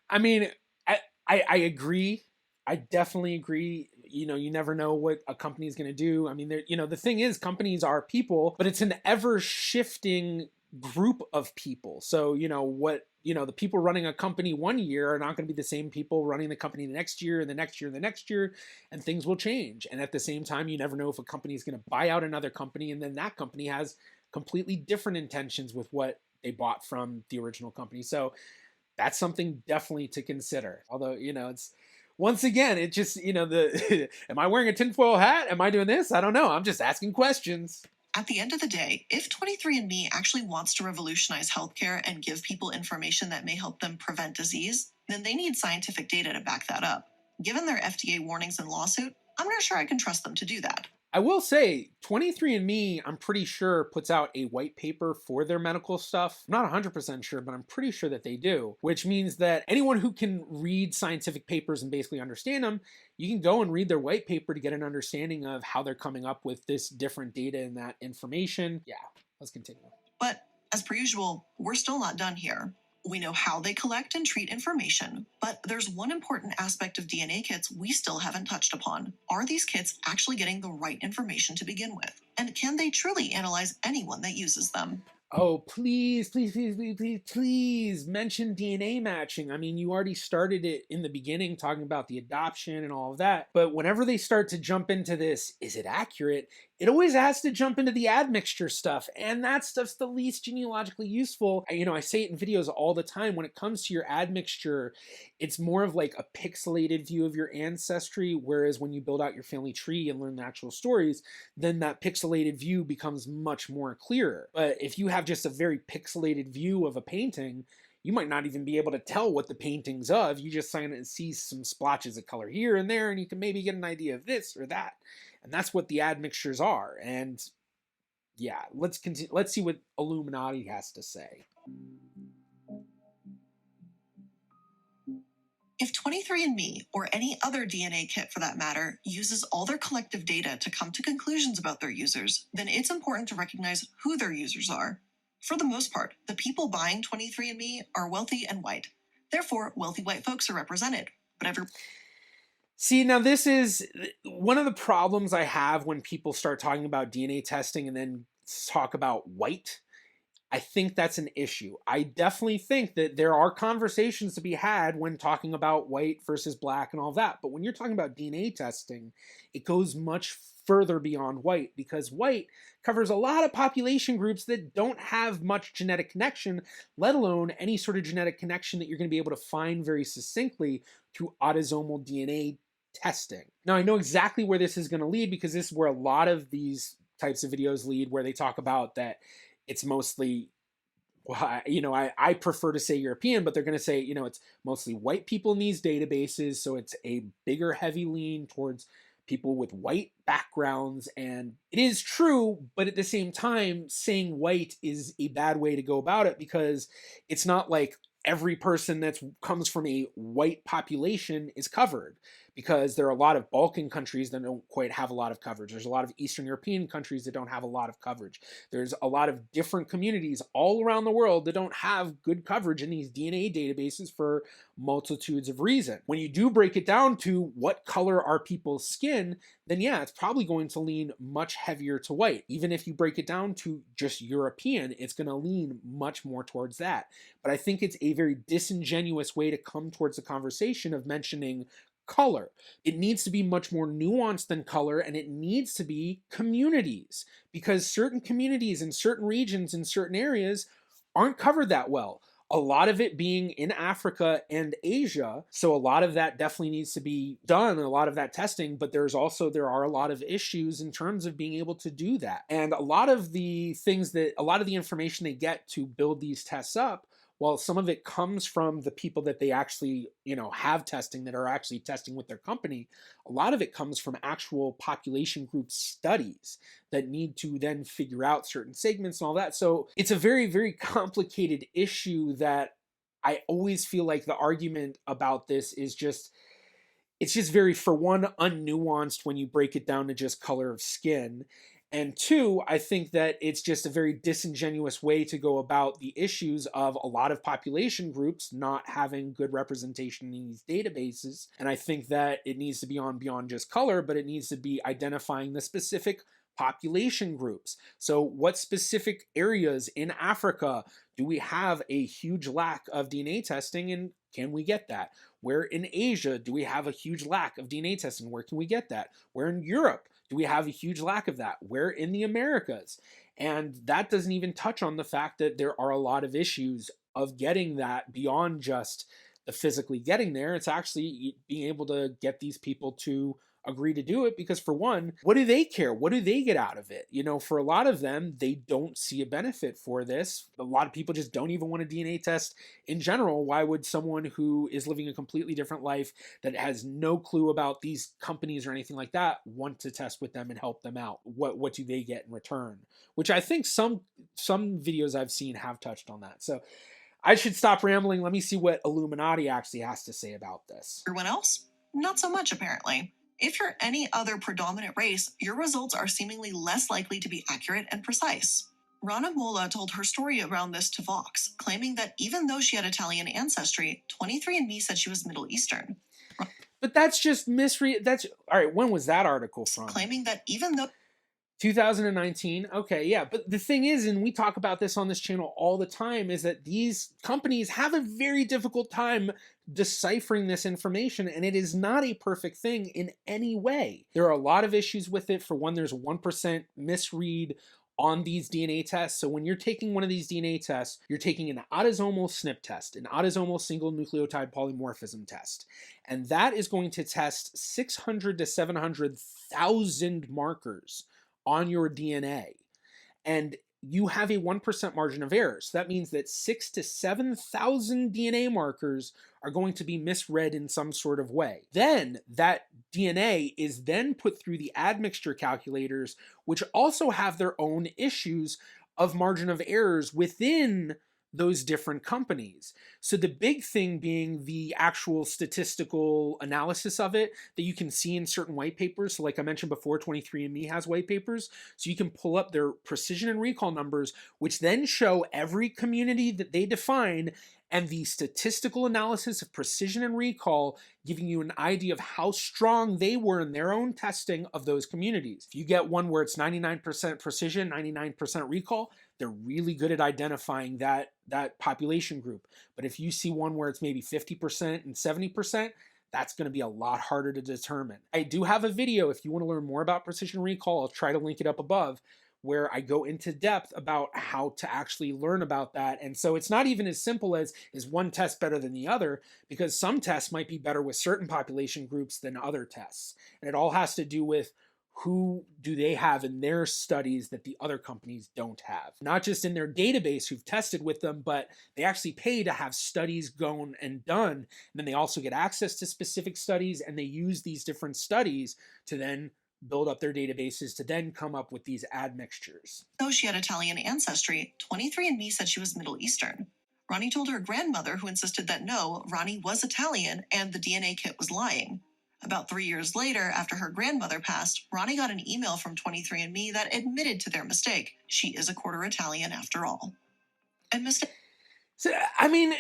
I mean, I agree. I definitely agree. You never know what a company is going to do. I mean, the thing is, companies are people, but it's an ever shifting group of people. So, the people running a company one year are not going to be the same people running the company the next year and the next year and the next year, and things will change. And at the same time, you never know if a company is going to buy out another company, and then that company has completely different intentions with what they bought from the original company. So that's something definitely to consider. Although, it's, once again, it just, am I wearing a tinfoil hat? Am I doing this? I don't know. I'm just asking questions. At the end of the day, if 23andMe actually wants to revolutionize healthcare and give people information that may help them prevent disease, then they need scientific data to back that up. Given their FDA warnings and lawsuit, I'm not sure I can trust them to do that. I will say, 23andMe, I'm pretty sure, puts out a white paper for their medical stuff. I'm not 100% sure, but I'm pretty sure that they do, which means that anyone who can read scientific papers and basically understand them, you can go and read their white paper to get an understanding of how they're coming up with this different data and that information. Yeah, let's continue. But as per usual, we're still not done here. We know how they collect and treat information, but there's one important aspect of DNA kits we still haven't touched upon. Are these kits actually getting the right information to begin with? And can they truly analyze anyone that uses them? Oh, please, please, please, please, please, please mention DNA matching. I mean, you already started it in the beginning talking about the adoption and all of that. But whenever they start to jump into this, is it accurate? It always has to jump into the admixture stuff. And that stuff's the least genealogically useful. I say it in videos all the time. When it comes to your admixture, it's more of like a pixelated view of your ancestry. Whereas when you build out your family tree and learn the actual stories, then that pixelated view becomes much more clearer. But if you have just a very pixelated view of a painting, you might not even be able to tell what the painting's of. You just see some splotches of color here and there, and you can maybe get an idea of this or that. And that's what the admixtures are. And yeah, let's continue. Let's see what iilluminaughtii has to say. If 23andMe, or any other DNA kit for that matter, uses all their collective data to come to conclusions about their users, then it's important to recognize who their users are. For the most part, the people buying 23andMe are wealthy and white. Therefore, wealthy white folks are represented. See, now this is one of the problems I have when people start talking about DNA testing and then talk about white. I think that's an issue. I definitely think that there are conversations to be had when talking about white versus black and all that. But when you're talking about DNA testing, it goes much further beyond white, because white covers a lot of population groups that don't have much genetic connection, let alone any sort of genetic connection that you're going to be able to find very succinctly through autosomal DNA testing. Now, I know exactly where this is going to lead, because this is where a lot of these types of videos lead, where they talk about that it's mostly, I prefer to say European, but they're going to say, it's mostly white people in these databases. So it's a bigger, heavy lean towards people with white backgrounds. And it is true, but at the same time, saying white is a bad way to go about it, because it's not like every person that comes from a white population is covered, because there are a lot of Balkan countries that don't quite have a lot of coverage. There's a lot of Eastern European countries that don't have a lot of coverage. There's a lot of different communities all around the world that don't have good coverage in these DNA databases for multitudes of reasons. When you do break it down to what color are people's skin, then yeah, it's probably going to lean much heavier to white. Even if you break it down to just European, it's going to lean much more towards that. But I think it's a very disingenuous way to come towards the conversation of mentioning color. It needs to be much more nuanced than color, and it needs to be communities, because certain communities in certain regions in certain areas aren't covered that well. A lot of it being in Africa and Asia, so a lot of that definitely needs to be done, a lot of that testing, but there are a lot of issues in terms of being able to do that. And a lot of the information they get to build these tests up, well, some of it comes from the people that they actually, have testing, that are actually testing with their company. A lot of it comes from actual population group studies that need to then figure out certain segments and all that. So it's a very, very complicated issue that I always feel like the argument about this is it's just very, for one, unnuanced when you break it down to just color of skin. And two, I think that it's just a very disingenuous way to go about the issues of a lot of population groups not having good representation in these databases. And I think that it needs to be beyond just color, but it needs to be identifying the specific population groups. So what specific areas in Africa do we have a huge lack of DNA testing, and can we get that? Where in Asia do we have a huge lack of DNA testing? Where can we get that? Where in Europe do we have a huge lack of that? Where in the Americas? And that doesn't even touch on the fact that there are a lot of issues of getting that beyond just the physically getting there. It's actually being able to get these people to agree to do it, because for one, what do they care? What do they get out of it? For a lot of them, they don't see a benefit for this. A lot of people just don't even want a DNA test in general. Why would someone who is living a completely different life that has no clue about these companies or anything like that want to test with them and help them out? What do they get in return? Which I think some videos I've seen have touched on that. So I should stop rambling. Let me see what Illuminaughtii actually has to say about this. Everyone else? Not so much, apparently. If you're any other predominant race, your results are seemingly less likely to be accurate and precise. Rana Mola told her story around this to Vox, claiming that even though she had Italian ancestry, 23andMe said she was Middle Eastern. But that's just all right, when was that article from? Claiming that even though 2019. Okay, yeah. But the thing is, and we talk about this on this channel all the time, is that these companies have a very difficult time deciphering this information, and it is not a perfect thing in any way. There are a lot of issues with it. For one, there's 1% misread on these DNA tests. So when you're taking one of these DNA tests, you're taking an autosomal SNP test, an autosomal single nucleotide polymorphism test. And that is going to test 600 to 700,000 markers on your DNA. And you have a 1% margin of error. So that means that 6,000 to 7,000 DNA markers are going to be misread in some sort of way. Then that DNA is then put through the admixture calculators, which also have their own issues of margin of errors within those different companies. So the big thing being the actual statistical analysis of it that you can see in certain white papers. So like I mentioned before, 23andMe has white papers. So you can pull up their precision and recall numbers, which then show every community that they define, and the statistical analysis of precision and recall, giving you an idea of how strong they were in their own testing of those communities. If you get one where it's 99% precision, 99% recall, they're really good at identifying that population group. But if you see one where it's maybe 50% and 70%, that's going to be a lot harder to determine. I do have a video, if you want to learn more about precision recall, I'll try to link it up above, where I go into depth about how to actually learn about that. And so it's not even as simple as, is one test better than the other? Because some tests might be better with certain population groups than other tests. And it all has to do with who do they have in their studies that the other companies don't have. Not just in their database who've tested with them, but they actually pay to have studies going and done. And then they also get access to specific studies, and they use these different studies to then build up their databases to then come up with these admixtures. Though she had Italian ancestry, 23andMe said she was Middle Eastern. Ronnie told her grandmother, who insisted that no, Ronnie was Italian and the DNA kit was lying. About 3 years later, after her grandmother passed, Ronnie got an email from 23andMe that admitted to their mistake. She is a quarter Italian after all. And So, I mean,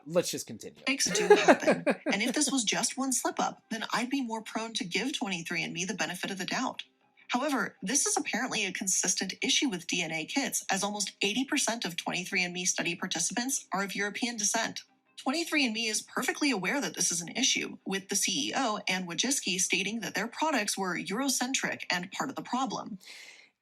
let's just continue. mistakes do happen. And if this was just one slip-up, then I'd be more prone to give 23andMe the benefit of the doubt. However, this is apparently a consistent issue with DNA kits, as almost 80% of 23andMe study participants are of European descent. 23andMe is perfectly aware that this is an issue, with the CEO, Anne Wojcicki, stating that their products were Eurocentric and part of the problem.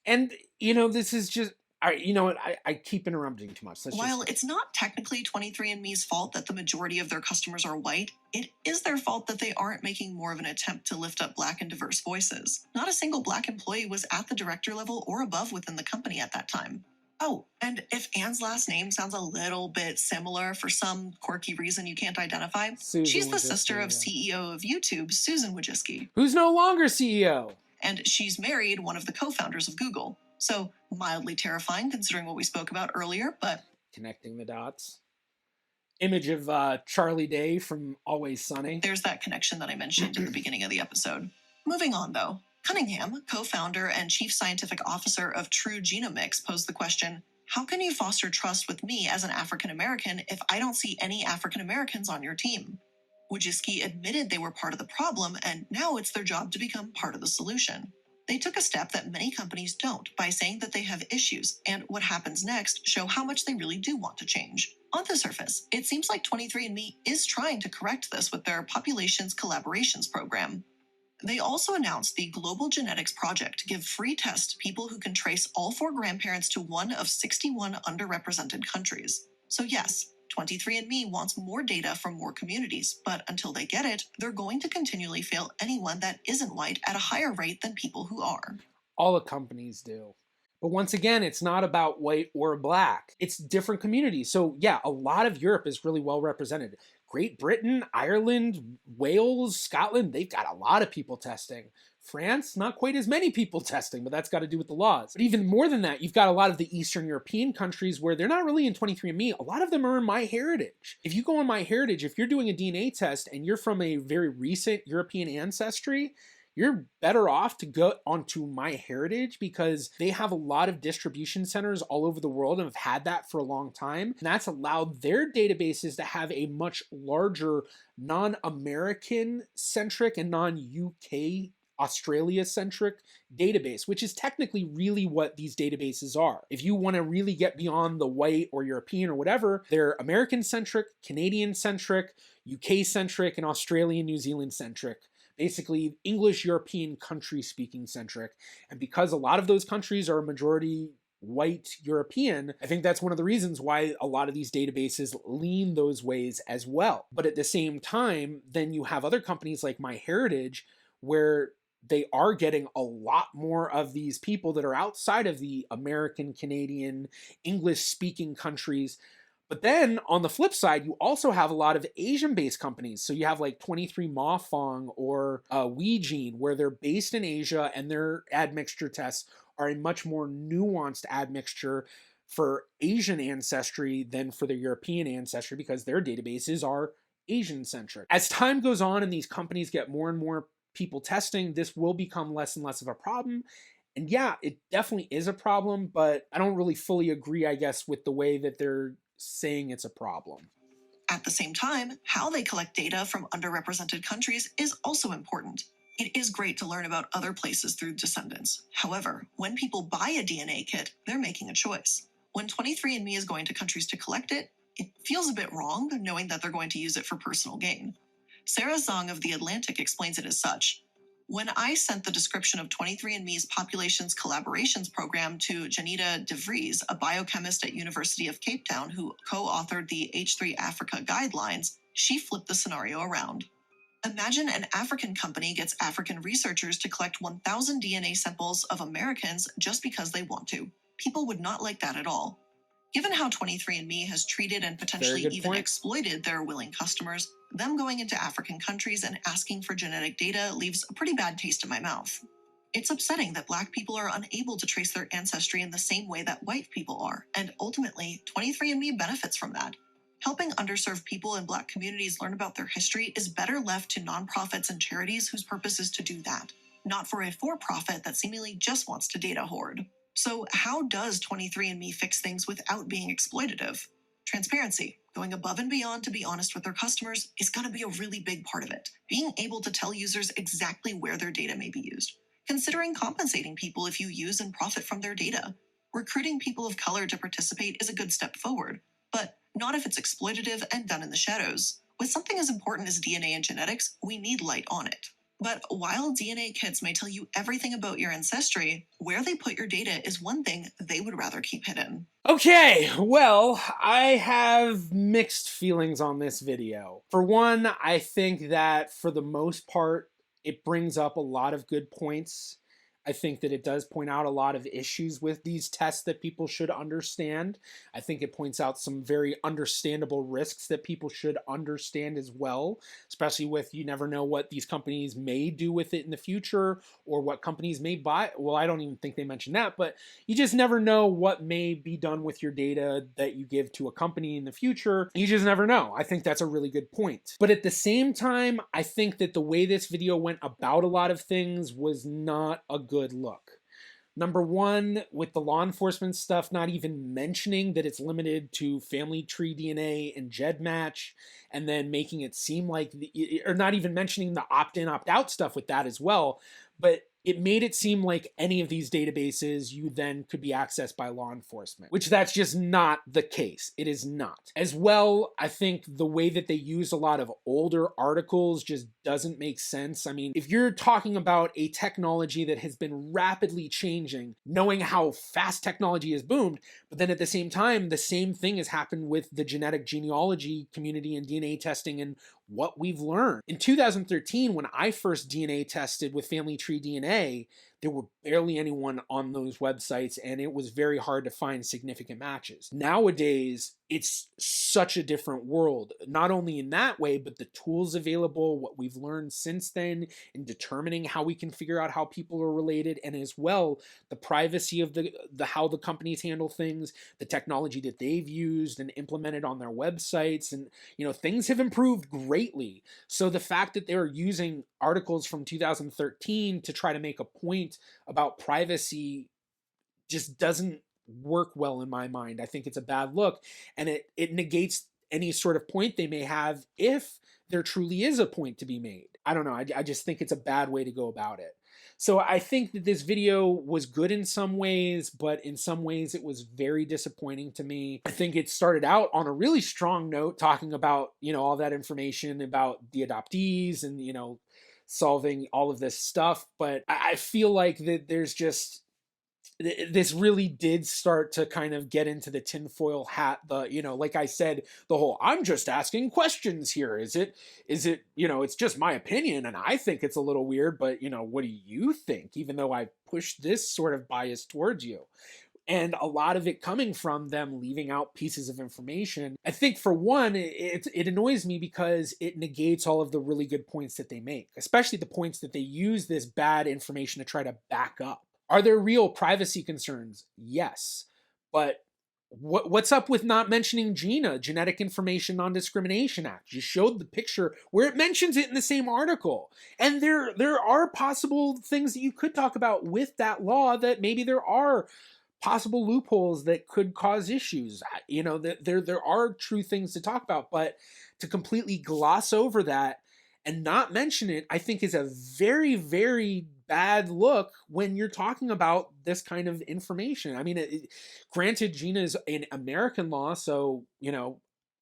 And, this is just... All right, you know what? I keep interrupting too much. While it's not technically 23andMe's fault that the majority of their customers are white, it is their fault that they aren't making more of an attempt to lift up Black and diverse voices. Not a single Black employee was at the director level or above within the company at that time. Oh, and if Anne's last name sounds a little bit similar for some quirky reason you can't identify, she's the sister of CEO of YouTube, Susan Wojcicki, who's no longer CEO. And she's married one of the co-founders of Google. So, mildly terrifying considering what we spoke about earlier, but... Connecting the dots. Image of Charlie Day from Always Sunny. There's that connection that I mentioned in the beginning of the episode. Moving on, though. Cunningham, co-founder and chief scientific officer of True Genomics, posed the question, how can you foster trust with me as an African-American if I don't see any African-Americans on your team? Wojcicki admitted they were part of the problem, and now it's their job to become part of the solution. They took a step that many companies don't by saying that they have issues, and what happens next show how much they really do want to change. On the surface, it seems like 23andMe is trying to correct this with their Populations Collaborations program. They also announced the Global Genetics Project to give free tests to people who can trace all 4 grandparents to one of 61 underrepresented countries. So yes, 23andMe wants more data from more communities, but until they get it, they're going to continually fail anyone that isn't white at a higher rate than people who are. All the companies do. But once again, it's not about white or Black. It's different communities. So yeah, a lot of Europe is really well represented. Great Britain, Ireland, Wales, Scotland, they've got a lot of people testing. France, not quite as many people testing, but that's got to do with the laws. But even more than that, you've got a lot of the Eastern European countries where they're not really in 23andMe. A lot of them are in MyHeritage. If you go on MyHeritage, if you're doing a DNA test and you're from a very recent European ancestry, you're better off to go onto MyHeritage because they have a lot of distribution centers all over the world and have had that for a long time. And that's allowed their databases to have a much larger non-American centric and non-UK Australia-centric database, which is technically really what these databases are. If you want to really get beyond the white or European or whatever, they're American-centric, Canadian-centric, UK-centric, and Australian, New Zealand-centric. Basically, English, European, country-speaking centric. And because a lot of those countries are a majority white European, I think that's one of the reasons why a lot of these databases lean those ways as well. But at the same time, then you have other companies like MyHeritage where they are getting a lot more of these people that are outside of the American, Canadian, English-speaking countries. But then on the flip side, you also have a lot of Asian-based companies. So you have like 23 Mafong or WeGene, where they're based in Asia and their admixture tests are a much more nuanced admixture for Asian ancestry than for their European ancestry because their databases are Asian-centric. As time goes on and these companies get more and more people testing, this will become less and less of a problem. And yeah, it definitely is a problem, but I don't really fully agree, I guess, with the way that they're saying it's a problem. At the same time, how they collect data from underrepresented countries is also important. It is great to learn about other places through descendants. However, when people buy a DNA kit, they're making a choice. When 23andMe is going to countries to collect it, it feels a bit wrong knowing that they're going to use it for personal gain. Sarah Zong of The Atlantic explains it as such. When I sent the description of 23andMe's Populations Collaborations program to Janita de Vries, a biochemist at University of Cape Town who co-authored the H3 Africa guidelines, she flipped the scenario around. Imagine an African company gets African researchers to collect 1,000 DNA samples of Americans just because they want to. People would not like that at all. Given how 23andMe has treated and potentially even exploited their willing customers, them going into African countries and asking for genetic data leaves a pretty bad taste in my mouth. It's upsetting that Black people are unable to trace their ancestry in the same way that white people are, and ultimately, 23andMe benefits from that. Helping underserved people in Black communities learn about their history is better left to nonprofits and charities whose purpose is to do that, not for a for-profit that seemingly just wants to data hoard. So how does 23andMe fix things without being exploitative? Transparency, going above and beyond to be honest with their customers, is going to be a really big part of it. Being able to tell users exactly where their data may be used. Considering compensating people if you use and profit from their data. Recruiting people of color to participate is a good step forward, but not if it's exploitative and done in the shadows. With something as important as DNA and genetics, we need light on it. But while DNA kits may tell you everything about your ancestry, where they put your data is one thing they would rather keep hidden. Okay, well, I have mixed feelings on this video. For one, I think that for the most part, it brings up a lot of good points. I think that it does point out a lot of issues with these tests that people should understand. I think it points out some very understandable risks that people should understand as well, especially with you never know what these companies may do with it in the future or what companies may buy. Well, I don't even think they mentioned that, but you just never know what may be done with your data that you give to a company in the future. You just never know. I think that's a really good point. But at the same time, I think that the way this video went about a lot of things was not a good look. Number one, with the law enforcement stuff, not even mentioning that it's limited to family tree DNA and GEDmatch, and then making it seem like, or not even mentioning the opt-in, opt-out stuff with that as well, but it made it seem like any of these databases you then could be accessed by law enforcement, which that's just not the case. It is not. As well, I think the way that they use a lot of older articles just doesn't make sense. I mean, if you're talking about a technology that has been rapidly changing, knowing how fast technology has boomed, but then at the same time, the same thing has happened with the genetic genealogy community and DNA testing and what we've learned. In 2013, when I first DNA tested with Family Tree DNA, there were barely anyone on those websites, and it was very hard to find significant matches. Nowadays, it's such a different world, not only in that way, but the tools available, what we've learned since then in determining how we can figure out how people are related, and as well, the privacy of the how the companies handle things, the technology that they've used and implemented on their websites, and things have improved greatly. So the fact that they're using articles from 2013 to try to make a point about privacy just doesn't work well in my mind. I think it's a bad look, and it negates any sort of point they may have if there truly is a point to be made. I don't know. I just think it's a bad way to go about it. So I think that this video was good in some ways, but in some ways it was very disappointing to me. I think it started out on a really strong note, talking about, all that information about the adoptees and, solving all of this stuff. But I feel like that there's just, this really did start to kind of get into the tinfoil hat, like I said, the whole, I'm just asking questions here. Is it, it's just my opinion and I think it's a little weird, but what do you think? Even though I pushed this sort of bias towards you. And a lot of it coming from them leaving out pieces of information. I think for one, it annoys me because it negates all of the really good points that they make, especially the points that they use this bad information to try to back up. Are there real privacy concerns? Yes. But what's up with not mentioning GINA, Genetic Information Non-Discrimination Act? You showed the picture where it mentions it in the same article. And there are possible things that you could talk about with that law, that maybe there are possible loopholes that could cause issues. There are true things to talk about, but to completely gloss over that and not mention it, I think is a very, very bad look when you're talking about this kind of information. I mean, granted, GINA is an American law, so,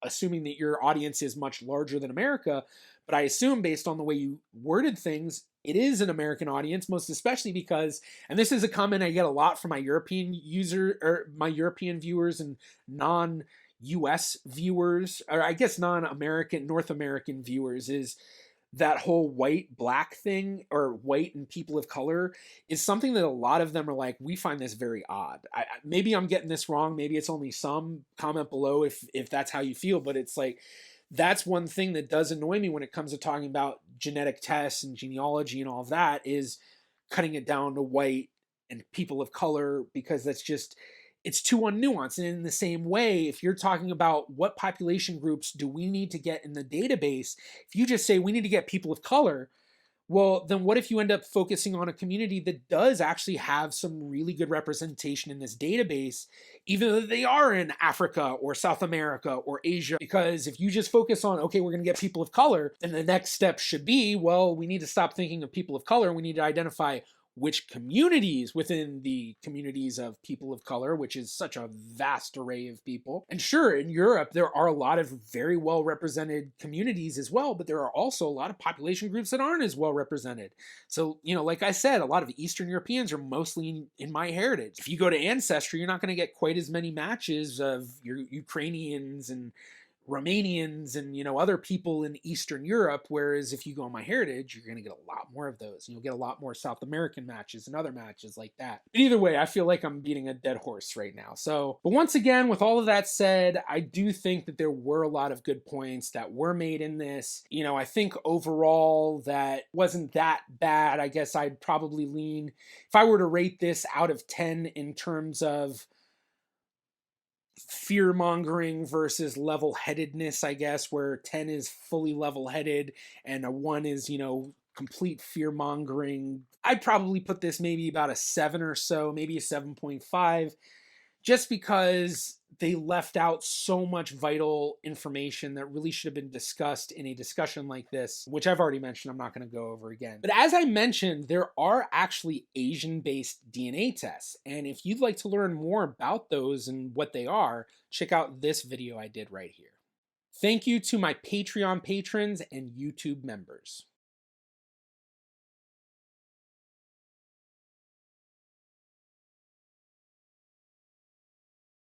assuming that your audience is much larger than America, but I assume based on the way you worded things, it is an American audience, most especially because, and this is a comment I get a lot from my European viewers and non-US viewers, or I guess non-American, North American viewers, is that whole white-black thing, or white and people of color, is something that a lot of them are like, we find this very odd. Maybe I'm getting this wrong. Maybe it's only some. Comment below if that's how you feel, but it's like, that's one thing that does annoy me when it comes to talking about genetic tests and genealogy and all of that, is cutting it down to white and people of color, because that's just, it's too unnuanced. And in the same way, if you're talking about what population groups do we need to get in the database, if you just say we need to get people of color, well, then what if you end up focusing on a community that does actually have some really good representation in this database, even though they are in Africa or South America or Asia? Because if you just focus on, okay, we're going to get people of color, then the next step should be, well, we need to stop thinking of people of color. We need to identify which communities within the communities of people of color, which is such a vast array of people. And sure, in Europe, there are a lot of very well represented communities as well, but there are also a lot of population groups that aren't as well represented. So, like I said, a lot of Eastern Europeans are mostly in my heritage. If you go to Ancestry, you're not going to get quite as many matches of your Ukrainians and Romanians and other people in Eastern Europe, whereas if you go on my heritage, you're going to get a lot more of those. You'll get a lot more South American matches and other matches like that. But either way, I feel like I'm beating a dead horse right now. But once again, with all of that said, I do think that there were a lot of good points that were made in this. I think overall that wasn't that bad. I guess I'd probably lean, if I were to rate this out of 10 in terms of fear-mongering versus level-headedness, I guess, where 10 is fully level-headed and a 1 is, complete fear-mongering. I'd probably put this maybe about a 7 or so, maybe a 7.5, just because they left out so much vital information that really should have been discussed in a discussion like this, which I've already mentioned, I'm not going to go over again. But as I mentioned, there are actually Asian-based DNA tests, and if you'd like to learn more about those and what they are, check out this video I did right here. Thank you to my Patreon patrons and YouTube members.